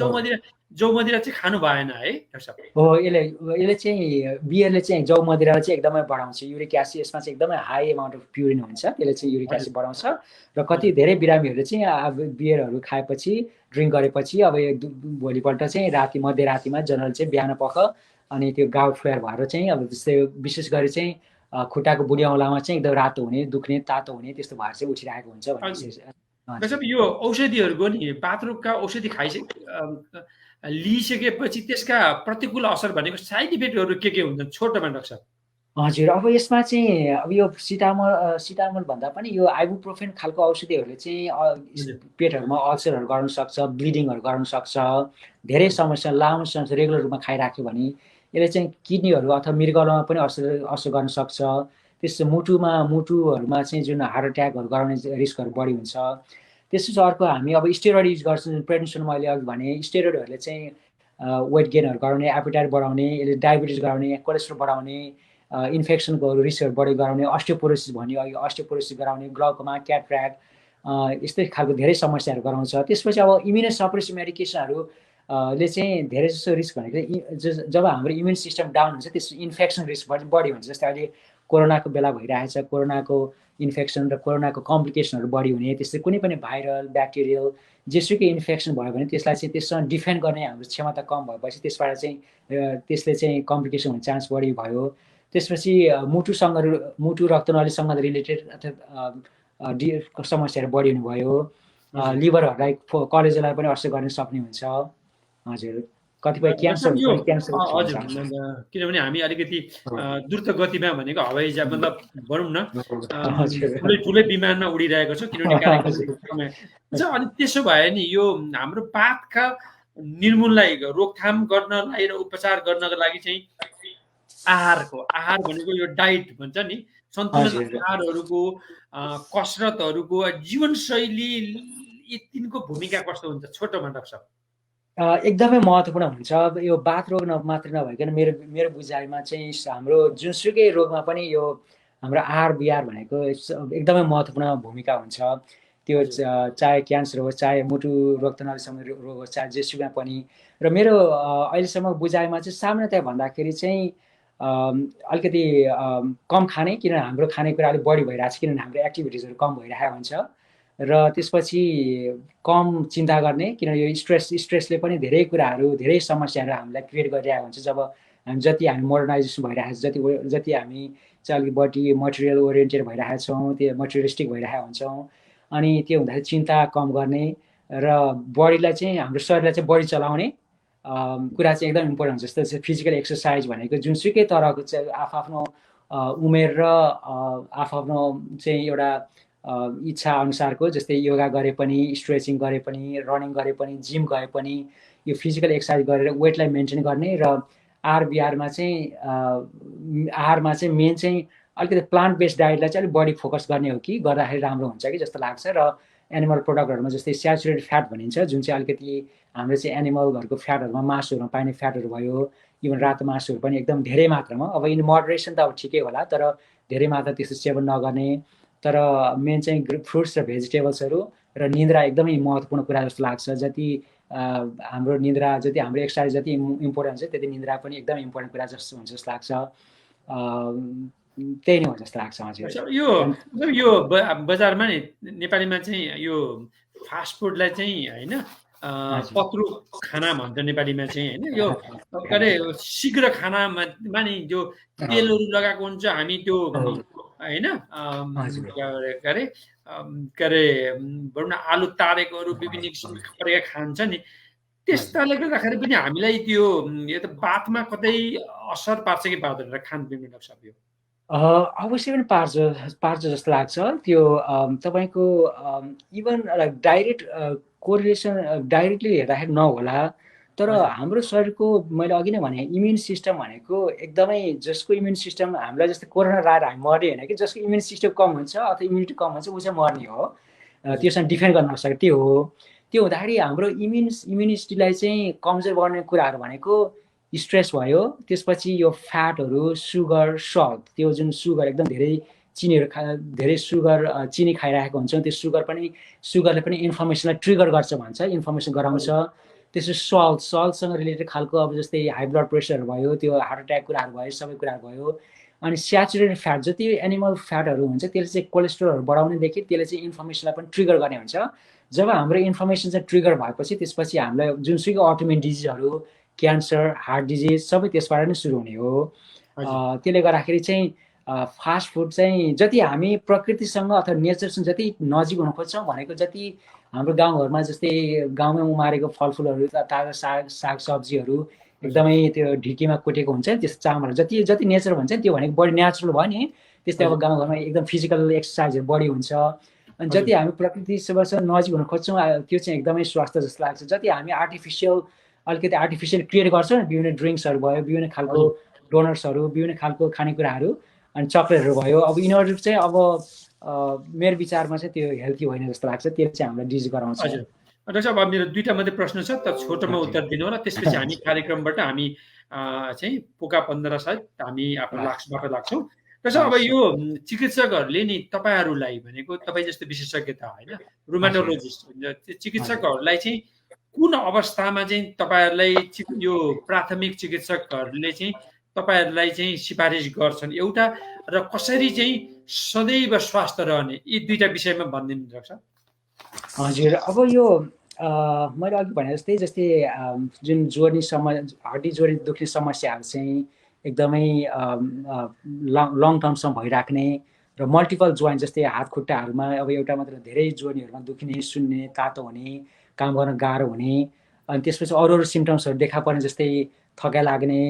जौ मदिरा चाहिँ खानु भएन है डाक्टर साहब? हो, यसले चाहिँ बियरले चाहिँ जौ मदिरालाई चाहिँ एकदमै बढाउँछ युरिक एसिड। यसमा चाहिँ एकदमै हाई एमाउन्ट अफ प्युरिन हुन्छ, यसले चाहिँ युरिक एसिड बढाउँछ। र कति धेरै बिरामीहरूले चाहिँ बियरहरू खाएपछि, ड्रिङ्क गरेपछि अब भोलिपल्ट चाहिँ मध्यरातिमा जनरल चाहिँ बिहान पख अनि त्यो गाउट फ्लेयर भएर चाहिँ अब जस्तै विशेष गरी चाहिँ खुट्टाको बुढी औँलामा चाहिँ एकदम रातो हुने, दुख्ने, तातो हुने, त्यस्तो भएर चाहिँ उठिरहेको हुन्छ भन्ने। यो औषधिहरूको नि बाथरोगका औषधि लिइसकेपछि त्यसका प्रतिकूल असर भनेको साइड इफेक्टहरू के हुन्छन् छोटोमा डाक्टर साहब? हजुर, अब यसमा चाहिँ अब यो सिटामोल भन्दा पनि यो आइबुप्रोफेन खालको औषधिहरूले चाहिँ पेटहरूमा अल्सरहरू गर्न सक्छ, ब्लिडिङहरू गर्न सक्छ, धेरै समस्या, लामो समस्या रेगुलर रूपमा खाइराख्यो भने यसले चाहिँ किडनीहरू अथवा मृगौलामा पनि असर गर्न सक्छ। त्यसो मुटुहरूमा चाहिँ जुन हार्ट एट्याकहरू गराउने रिस्कहरू बढी हुन्छ। त्यसपछि अर्को हामी अब स्टेरोइड युज गर्छौँ, प्रेडिसन मैले अघि भने, स्टेरोइडहरूले चाहिँ वेट गेनहरू गराउने, एपिटाइट बढाउने, यसले डायबिटिज गराउने, कोलेस्ट्रोल बढाउने, इन्फेक्सनको रिस्कहरू बढी गराउने, अस्टियोपोरोसिस भन्यो अघि, अस्टियोपोरोसिस गराउने, ग्लाउकोमा, क्याट्र्याक्ट, यस्तै खालको धेरै समस्याहरू गराउँछ। त्यसपछि अब इम्युनो सप्रेसिभ मेडिकेसनहरू ले चाहिँ धेरै जस्तो रिस्क भनेको जब हाम्रो इम्युन सिस्टम डाउन हुन्छ त्यस इन्फेक्सन रिस्क बढी हुन्छ। जस्तै अहिले कोरोनाको बेला भइरहेछ, कोरोनाको इन्फेक्सन र कोरोनाको कम्प्लिकेसनहरू बढी हुने, त्यस्तै कुनै पनि भाइरल, ब्याक्टेरियल जेसुकै इन्फेक्सन भयो भने त्यससँग डिफेन्ड गर्ने हाम्रो क्षमता कम भएपछि त्यसबाट चाहिँ त्यसले चाहिँ कम्प्लिकेसन हुने चान्स बढी भयो। त्यसपछि मुटु रक्तनलीसँग रिलेटेड अथवा समस्याहरू बढी हुनुभयो। लिभरहरूलाई, कलेजोलाई पनि असर गर्न सक्ने हुन्छ। हजुर, कतिपय क्यान्सर हजुर, किनभने हामी अलिकति द्रुत गतिमा भनेको हवाई जहाज मतलब भनौँ न ठुलै विमानमा उडिरहेको छ, किनभने अनि त्यसो भए नि यो हाम्रो पातका निर्मूलनलाई रोकथाम गर्नलाई र उपचार गर्नको लागि चाहिँ आहार भनेको यो डाइट भन्छ नि, सन्तुलित आहारहरूको, कसरतहरूको, जीवनशैली, तिनको भूमिका कस्तो हुन्छ छोटोमा डाक्टर साहब? एकदमै महत्त्वपूर्ण हुन्छ। यो बाथरोग मात्र नभइकन मेरो बुझाइमा चाहिँ हाम्रो जुनसुकै रोगमा पनि यो हाम्रो आहार विहार भनेको एकदमै महत्त्वपूर्ण भूमिका हुन्छ। त्यो चाहे क्यान्सर होस्, चाहे मुटु रक्तनलीसँग रोग होस्, चाहे जेसुकै पनि। र मेरो अहिलेसम्म बुझाइमा चाहिँ सामान्यतया भन्दाखेरि चाहिँ अलिकति कम खाने, किनभने हाम्रो खानेकुरा अलिक बढी भइरहेको छ, किनभने हाम्रो एक्टिभिटिजहरू कम भइरहेको हुन्छ। र त्यसपछि कम चिन्ता गर्ने, किनभने यो स्ट्रेसले पनि धेरै कुराहरू, धेरै समस्याहरू हामीलाई क्रिएट गरिरहेको हुन्छ। जब जति हामी मोडर्नाइजेसन भइरहेको छ, जति हामी चाहिँ अलिक बढी मटेरियल ओरिएन्टेड भइरहेका छौँ, त्यो मटेरियलिस्टिक भइरहेका हुन्छौँ। अनि त्यो हुँदाखेरि चिन्ता कम गर्ने र बडीलाई चाहिँ, हाम्रो शरीरलाई चाहिँ बढी चलाउने कुरा चाहिँ एकदम इम्पोर्टेन्ट हुन्छ। जस्तो चाहिँ फिजिकल एक्सर्साइज भनेको जुनसुकै तरहको चाहिँ आफ्नो उमेर र आफ्नो चाहिँ एउटा इच्छा अनुसारको, जस्तै योगा गरे पनि, स्ट्रेचिङ गरे पनि, रनिङ गरे पनि, जिम गए पनि, यो फिजिकल एक्सर्साइज गरेर वेटलाई मेन्टेन गर्ने। र आहार विहारमा चाहिँ मेन चाहिँ अलिकति प्लान्ट बेस्ड डाइटलाई चाहिँ अलिक बढी फोकस गर्ने हो कि गर्दाखेरि राम्रो हुन्छ कि जस्तो लाग्छ। र एनिमल प्रडक्टहरूमा जस्तै स्याचुरेटेड फ्याट भनिन्छ, जुन चाहिँ अलिकति हाम्रो चाहिँ एनिमलहरूको फ्याटहरूमा, मासुहरूमा पाइने फ्याटहरू भयो, इभन रातो मासुहरू पनि एकदम धेरै मात्रामा, अब इन मोडरेसन त अब ठिकै होला, तर धेरै मात्रा त्यस्तो सेवन नगर्ने। तर मेन चाहिँ फ्रुट्स र भेजिटेबल्सहरू र निद्रा एकदमै महत्त्वपूर्ण कुरा जस्तो लाग्छ। जति हाम्रो निद्रा, जति हाम्रो एक्सर्साइज जति इम्पोर्टेन्ट हुन्छ, त्यति निद्रा पनि एकदम इम्पोर्टेन्ट कुरा जस्तो हुन्छ जस्तो लाग्छ। त्यही नै हो जस्तो लाग्छ। हजुर, यो बजारमा नि नेपालीमा चाहिँ यो फास्ट फुडलाई चाहिँ होइन पत्रु खाना भन्छ नेपालीमा चाहिँ, होइन यो शीघ्र खानामा नि जो तेलहरू लगाएको हुन्छ, हामी त्यो होइन के अरे भनौँ न आलु तारेकोहरू विभिन्न किसिमका खान्छ नि, त्यस्ताले गर्दाखेरि पनि हामीलाई त्यो यो त बातमा कतै असर पार्छ कि पार्दैन खानपिनमा डाक्टर साहब यो? अवश्य पनि पार्छ जस्तो लाग्छ त्यो तपाईँको इभन डाइरेक्ट कोरिलेसन डाइरेक्टली हेर्दाखेरि नहोला तर हाम्रो शरीरको मैले अघि नै भने इम्युन सिस्टम भनेको एकदमै जसको इम्युन सिस्टम हामीलाई जस्तै कोरोना लाएर हामी मर्ने होइन कि जसको इम्युन सिस्टम कम हुन्छ अथवा इम्युनिटी कम हुन्छ ऊ चाहिँ मर्ने हो त्योसँग डिफेन्ड गर्न नसके त्यो हो त्यो हुँदाखेरि हाम्रो इम्युनिटीलाई चाहिँ कमजोर गर्ने कुराहरू भनेको स्ट्रेस भयो त्यसपछि यो फ्याटहरू सुगर सल्ट त्यो जुन सुगर एकदम धेरै चिनीहरू धेरै सुगर चिनी खाइरहेको हुन्छ त्यो सुगरले पनि इन्फर्मेसनलाई ट्रिगर गर्छ भन्छ इन्फर्मेसन गराउँछ त्यसो सल्टसँग रिलेटेड खालको अब जस्तै हाई ब्लड प्रेसर भयो त्यो हार्ट एट्याक कुराहरू भयो सबै कुराहरू भयो अनि स्याचुरेटेड फ्याट जति एनिमल फ्याटहरू हुन्छ त्यसले चाहिँ कोलेस्ट्रोलहरू बढाउनेदेखि त्यसले चाहिँ इन्फर्मेसनलाई पनि ट्रिगर गर्ने हुन्छ जब हाम्रो इन्फर्मेसन चाहिँ ट्रिगर भएपछि त्यसपछि हामीलाई जुनसुकै अटोइम्युन डिजिजहरू क्यान्सर हार्ट डिजिज सबै त्यसबाट नै सुरु हुने हो त्यसले गर्दाखेरि चाहिँ फास्ट फुड चाहिँ जति हामी प्रकृतिसँग अथवा नेचरसँग जति नजिक हुन खोज्छौँ भनेको जति हाम्रो गाउँघरमा जस्तै गाउँमै उमारेको फलफुलहरू ताजा साग सब्जीहरू एकदमै त्यो ढिकीमा कुटेको हुन्छ त्यस्तो चामल जति नेचर भन्छ त्यो भनेको बढी नेचुरल भयो नि त्यस्तै अब गाउँघरमा एकदम फिजिकल एक्सर्साइजहरू बढी हुन्छ अनि जति हामी प्रकृतिसँग नजिक हुन खोज्छौँ त्यो चाहिँ एकदमै स्वास्थ्य जस्तो लाग्छ जति हामी अलिकति आर्टिफिसियल क्रिएट गर्छौँ विभिन्न ड्रिङ्क्सहरू भयो विभिन्न खालको डोनट्सहरू विभिन्न खालको खानेकुराहरू अनि चक्लेटहरू भयो अब यिनीहरू चाहिँ अब मेरो विचारमा चाहिँ त्यो हेल्थी होइन जस्तो लाग्छ त्यो चाहिँ हामीलाई डिजिज गराउँछ डाक्टर साहब अब मेरो दुईटा मात्रै प्रश्न छ त छोटोमा उत्तर दिनु होला त्यसपछि हामी कार्यक्रमबाट हामी चाहिँ पोका 15 सहित हामी आफ्नो लाग्छबाट लाग्छौँ डाक्टर साहब अब यो चिकित्सकहरूले नि तपाईँहरूलाई भनेको तपाईँ जस्तो विशेषज्ञता होइन रुमाटोलोजिस्ट चिकित्सकहरूलाई चाहिँ कुन अवस्थामा चाहिँ तपाईँहरूलाई यो प्राथमिक चिकित्सकहरूले चाहिँ तपाईँहरूलाई चाहिँ सिफारिस गर्छन् एउटा र कसरी चाहिँ सदैव स्वास्थ्य रहने यी दुईटा विषयमा भनिदिनु डाक्टर साहब हजुर अब यो मैले अघि भने जस्तै जुन हड्डी जोर्नी दुख्ने समस्याहरू चाहिँ एकदमै लङ टर्मसम्म भइराख्ने र मल्टिपल जोइन्ट जस्तै हात खुट्टाहरूमा अब एउटा मात्र धेरै जोर्नीहरूमा दुख्ने सुन्ने तातो हुने काम गर्न गाह्रो हुने अनि त्यसपछि अरू सिम्टम्सहरू देखा पर्ने जस्तै थकाइ लाग्ने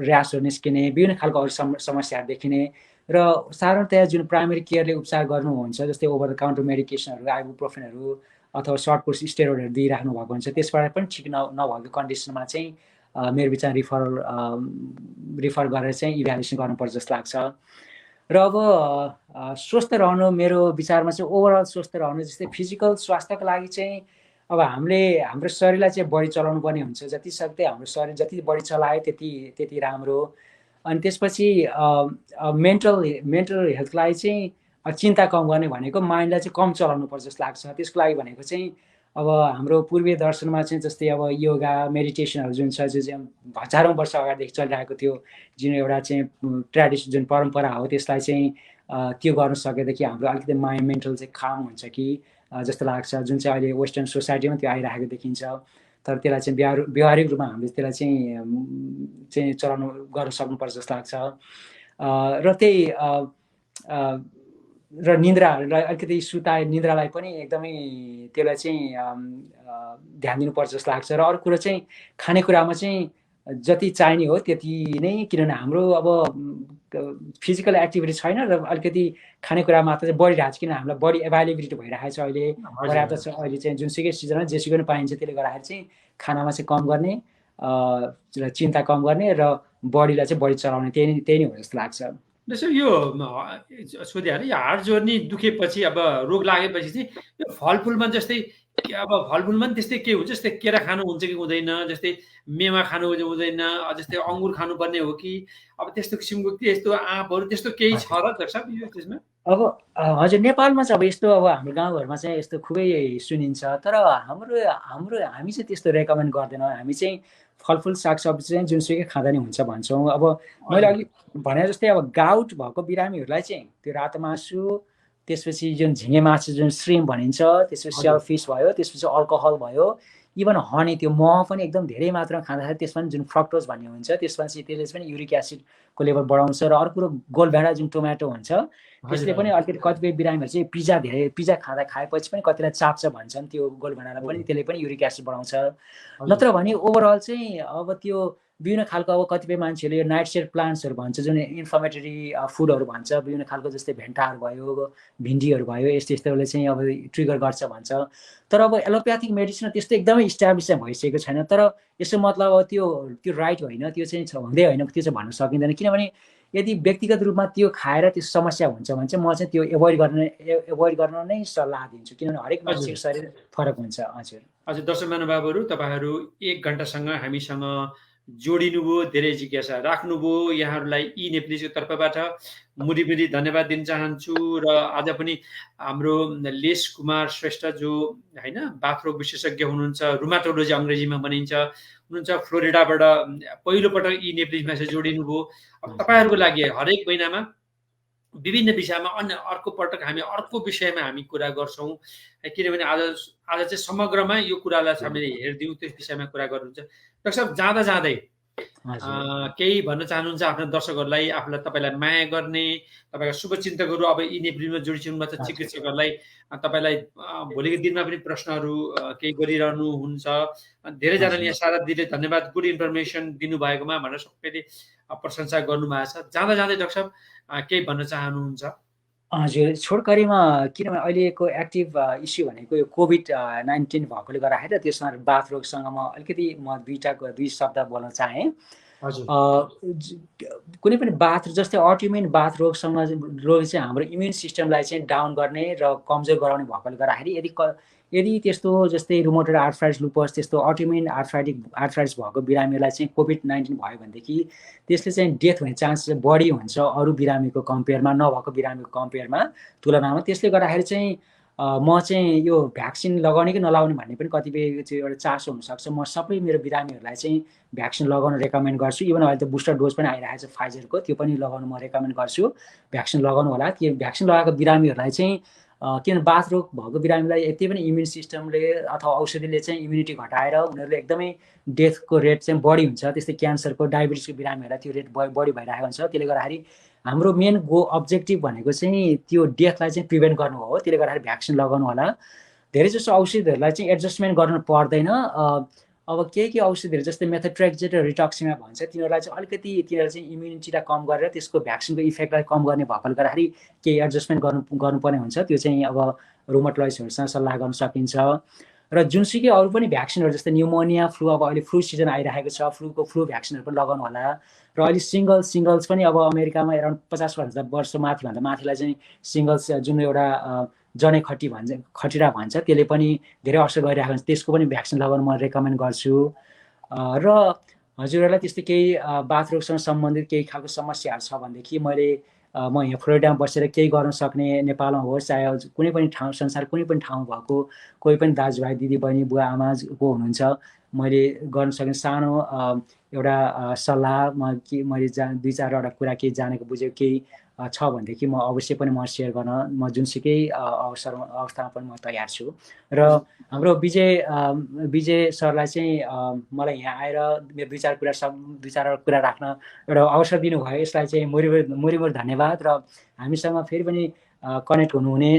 र्यासहरू निस्किने विभिन्न खालको अरू समस्याहरू देखिने र साधारणतया जुन प्राइमेरी केयरले उपचार गर्नुहुन्छ जस्तै ओभर द काउन्टर मेडिकेसनहरू आइबुप्रोफेनहरू अथवा सर्ट कोर्स स्टेरोइडहरू दिइराख्नु भएको हुन्छ त्यसबाट पनि ठिक नभएको कन्डिसनमा चाहिँ मेरो विचार रिफर गरेर चाहिँ इभ्यालुएसन गर्नुपर्छ जस्तो लाग्छ र अब स्वस्थ रहनु मेरो विचारमा चाहिँ ओभरअल स्वस्थ रहनु जस्तै फिजिकल स्वास्थ्यको लागि चाहिँ अब हामीले हाम्रो शरीरलाई चाहिँ बढी चलाउनु पर्ने हुन्छ जति सक्दै हाम्रो शरीर जति बढी चलायो त्यति राम्रो अनि त्यसपछि मेन्टल हेल्थलाई चाहिँ चिन्ता कम गर्ने भनेको माइन्डलाई चाहिँ कम चलाउनु पर्छ जस्तो लाग्छ त्यसको लागि भनेको चाहिँ अब हाम्रो पूर्वीय दर्शनमा चाहिँ जस्तै अब योगा मेडिटेसनहरू जुन छ जो चाहिँ हजारौँ वर्ष अगाडिदेखि चलिरहेको थियो जुन एउटा चाहिँ ट्रेडिसन जुन परम्परा हो त्यसलाई चाहिँ त्यो गर्न सकेदेखि हाम्रो अलिकति माइन्ड मेन्टल चाहिँ काम हुन्छ कि जस्तो लाग्छ जुन चाहिँ अहिले वेस्टर्न सोसाइटीमा त्यो आइरहेको देखिन्छ तर त्यसलाई चाहिँ व्यवहारिक रूपमा हामीले त्यसलाई चाहिँ चलाउनु गर्न सक्नुपर्छ जस्तो लाग्छ र त्यही र निन्द्राहरूलाई अलिकति निन्द्रालाई पनि एकदमै त्यसलाई चाहिँ ध्यान दिनुपर्छ जस्तो लाग्छ र अरू कुरो चाहिँ खानेकुरामा चाहिँ जति चाहिने हो त्यति नै किनभने हाम्रो अब फिजिकल एक्टिभिटी छैन र अलिकति खानेकुरा मात्र चाहिँ बढिरहेको छ किन हामीलाई बढी एभाइलेबिलिटी भइरहेको छ अहिले पर्याप्त छ अहिले चाहिँ जुनसुकै सिजनमा जेसुकै पनि पाइन्छ त्यसले गर्दाखेरि चाहिँ खानामा चाहिँ कम गर्ने चिन्ता कम गर्ने र बडीलाई चाहिँ बढी चलाउने त्यही नै हो जस्तो लाग्छ जस्तो यो सोधिहालेँ यो हार्ट जोर्नी दुखेपछि अब रोग लागेपछि चाहिँ यो फलफुलमा जस्तै अब फलफुलमा पनि त्यस्तै के हुन्छ जस्तै केरा खानु हुन्छ कि हुँदैन जस्तै मेवा खानु हुँदैन जस्तै अङ्गुर खानुपर्ने हो कि अब त्यस्तो किसिमको त्यस्तो आँपहरू त्यस्तो केही छ र डाक्टर साहब यो त्यसमा अब हजुर नेपालमा चाहिँ अब यस्तो अब हाम्रो गाउँघरमा चाहिँ यस्तो खुबै सुनिन्छ तर हामी चाहिँ त्यस्तो रेकमेन्ड गर्दैनौँ हामी चाहिँ फलफुल सागसब्जी चाहिँ जुनसुकै खाँदा नि हुन्छ भन्छौँ अब मैले अघि भने जस्तै अब गाउट भएको बिरामीहरूलाई चाहिँ त्यो रातो मासु त्यसपछि जुन झिँगे मासु जुन श्रिम भनिन्छ त्यसपछि सेलफिस भयो त्यसपछि अल्कोहल भयो इभन हनी त्यो मह पनि एकदम धेरै मात्रामा खाँदाखेरि त्यसमा जुन फ्रक्टोज भन्ने हुन्छ त्यसमा चाहिँ त्यसले पनि युरिक एसिडको लेभल बढाउँछ। र अर्को कुरो गोलभेडा जुन टोमेटो हुन्छ त्यसले पनि अलिकति कतिपय बिरामीहरू चाहिँ पिज्जा खाएपछि पनि कतिलाई चाप्छ भन्छन्, त्यो गोलभेडालाई पनि त्यसले पनि युरिक एसिड बढाउँछ। नत्र भने ओभरअल चाहिँ अब त्यो विभिन्न खालको अब कतिपय मान्छेहरूले यो नाइट सेड प्लान्ट्सहरू भन्छ जुन इन्फ्लामेटरी फुडहरू भन्छ, विभिन्न खालको जस्तै भेन्टाहरू भयो, भिन्डीहरू भयो, यस्तोले चाहिँ अब ट्रिगर गर्छ भन्छ। तर अब एलोप्याथिक मेडिसिन त्यस्तो एकदमै इस्टाब्लिस चाहिँ भइसकेको छैन। तर यसो मतलब अब त्यो राइट होइन, त्यो चाहिँ हुँदै होइन, त्यो चाहिँ भन्न सकिँदैन। किनभने यदि व्यक्तिगत रूपमा त्यो खाएर त्यो समस्या हुन्छ भने चाहिँ म चाहिँ त्यो एभोइड गर्न नै सल्लाह दिन्छु, किनभने हरेक मान्छेको शरीर फरक हुन्छ। हजुर हजुर, दर्शक महानुभावहरू, तपाईँहरू 1 घन्टासँग हामीसँग जोडिनुभयो, धेरै जिज्ञासा राख्नुभयो। यहाँहरूलाई ई नेप्लिजको तर्फबाट मुरी धन्यवाद दिन चाहन्छु। र आज पनि हाम्रो लेस कुमार श्रेष्ठ जो होइन बाथरोग विशेषज्ञ हुनुहुन्छ, रुमाटोलोजी अङ्ग्रेजीमा भनिन्छ, हुनुहुन्छ फ्लोरिडाबाट पहिलोपटक ई नेप्लिजमा चाहिँ जोडिनुभयो। अब तपाईँहरूको लागि हरेक महिनामा विभिन्न विषयमा अन्य अर्को पटक हामी अर्को विषयमा हामी कुरा गर्छौँ, किनभने आज चाहिँ समग्रमा यो कुरालाई हामीले हेरिदिउँ, त्यस विषयमा कुरा गर्नुहुन्छ। डाक्टर साहब, जाँदै केही भन्न चाहनुहुन्छ आफ्नो दर्शकहरूलाई, आफूलाई तपाईँलाई माया गर्ने तपाईँका शुभचिन्तकहरू अब यी नेप्लिजमा जोडिसक्नु भएको छ चिकित्सकहरूलाई, तपाईँलाई भोलिको दिनमा पनि प्रश्नहरू केही गरिरहनुहुन्छ। धेरैजनाले यहाँ सारा दिदीले धन्यवाद, गुड इन्फर्मेसन दिनुभएकोमा भनेर सबैले प्रशंसा गर्नुभएको छ। जाँदै डाक्टर साहब केही भन्न चाहनुहुन्छ? हजुर, छोडकरीमा किनभने अहिलेको एक्टिभ इस्यु भनेको यो कोभिड-19 भएकोले गर्दाखेरि त्यसमा बाथरोगसँग म दुई शब्द बोल्न चाहेँ। कुनै पनि जस्तै अटोइम्युन बाथरोगसँग रोग चाहिँ हाम्रो इम्युन सिस्टमलाई चाहिँ डाउन गर्ने र कमजोर गराउने भएकोले गर्दाखेरि यदि त्यस्तो जस्तै रुमेटोइड आर्थराइटिस, लुपस त्यस्तो अटोइम्युन आर्थराइटिस भएको बिरामीलाई चाहिँ कोभिड-19 भयो भनेदेखि त्यसले चाहिँ डेथ हुने चान्स बढी हुन्छ अरू बिरामीको कम्पेयरमा, नभएको बिरामीको कम्पेयरमा तुलनामा। त्यसले गर्दाखेरि चाहिँ म चाहिँ यो भ्याक्सिन लगाउने कि नलाउने भन्ने पनि कतिपय चाहिँ एउटा चासो हुनसक्छ। म सबै मेरो बिरामीहरूलाई चाहिँ भ्याक्सिन लगाउन रेकमेन्ड गर्छु। इभन अहिले त बुस्टर डोज पनि आइरहेको छ फाइजरको, त्यो पनि लगाउन म रेकमेन्ड गर्छु। भ्याक्सिन लगाउनु होला। त्यो भ्याक्सिन लगाएको बिरामीहरूलाई चाहिँ किनभने बाथरोग भएको बिरामीलाई यति पनि इम्युन सिस्टमले अथवा औषधिले चाहिँ इम्युनिटी घटाएर उनीहरूले एकदमै डेथको रेट चाहिँ बढी हुन्छ। त्यस्तै क्यान्सरको, डायबिटिसको बिरामीहरूलाई त्यो रेट बढी भइरहेको हुन्छ। त्यसले गर्दाखेरि हाम्रो मेन अब्जेक्टिभ भनेको चाहिँ त्यो डेथलाई चाहिँ प्रिभेन्ट गर्नु हो। त्यसले गर्दाखेरि भ्याक्सिन लगाउनु होला। धेरै जसो औषधिहरूलाई चाहिँ एडजस्टमेन्ट गर्नु पर्दैन। अब केही औषधिहरू जस्तै मेथोट्रेक्सेट र रिटक्सिमा भन्छ, तिनीहरूलाई चाहिँ अलिकति तिनीहरू चाहिँ इम्युनिटीलाई कम गरेर त्यसको भ्याक्सिनको इफेक्टलाई कम गर्ने भएकोले गर्दाखेरि केही एडजस्टमेन्ट गर्नुपर्ने हुन्छ। त्यो चाहिँ अब रुमेटोलोजिस्टहरूसँग सल्लाह गर्न सकिन्छ। र जुनसुकै अरू पनि भ्याक्सिनहरू जस्तै न्युमोनिया, फ्लू, अब अहिले फ्लू सिजन आइरहेको छ, फ्लू भ्याक्सिनहरू पनि लगाउनु होला। र अहिले सिङ्गल्स पनि अब अमेरिकामा अराउन्ड 50 वर्ष माथिलाई चाहिँ सिङ्गल्स जुन एउटा जनै खटिरा भन्छ त्यसले पनि धेरै असर गरिरहेको हुन्छ, त्यसको पनि भ्याक्सिन लगाउन म रेकमेन्ड गर्छु। र हजुरहरूलाई त्यस्तो केही बाथरोगसँग सम्बन्धित केही खालको समस्याहरू छ भनेदेखि म यहाँ फ्लोरिडामा बसेर केही गर्न सक्ने, नेपालमा होस् चाहे कुनै पनि ठाउँ, संसार कुनै पनि ठाउँ भएको कोही पनि दाजुभाइ, दिदीबहिनी, बुवा आमाको हुनुहुन्छ, मैले गर्न सक्ने सानो एउटा सल्लाह मैले 2-4वटा कुरा केही जानेको बुझेको केही छ भनेदेखि म अवश्य पनि म सेयर गर्न म जुनसुकै अवस्थामा पनि म तयार छु। र हाम्रो विजय सरलाई चाहिँ मलाई यहाँ आएर मेरो 2-4वटा कुरा राख्न एउटा अवसर दिनुभयो, यसलाई चाहिँ मुरी धन्यवाद। र हामीसँग फेरि पनि कनेक्ट हुनुहुने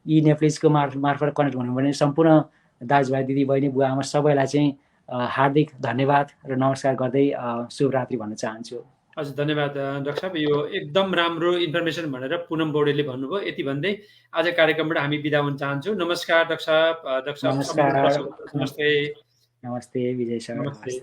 ई नेप्लिजको मार्फत कनेक्ट हुनुहुने सम्पूर्ण दाजुभाइ, दिदीबहिनी, बुवा आमा सबैलाई चाहिँ हार्दिक धन्यवाद र नमस्कार गर्दै शुभरात्रि भन्न चाहन्छु। हजुर, धन्यवाद डाक्टर साहब। यो एकदम राम्रो इन्फर्मेसन भनेर पुनम बौडेलले भन्नुभयो। यति भन्दै आज कार्यक्रमबाट हामी बिदा हुन चाहन्छौँ। नमस्कार डाक्टर साहब। नमस्ते विजय सर। नमस्ते।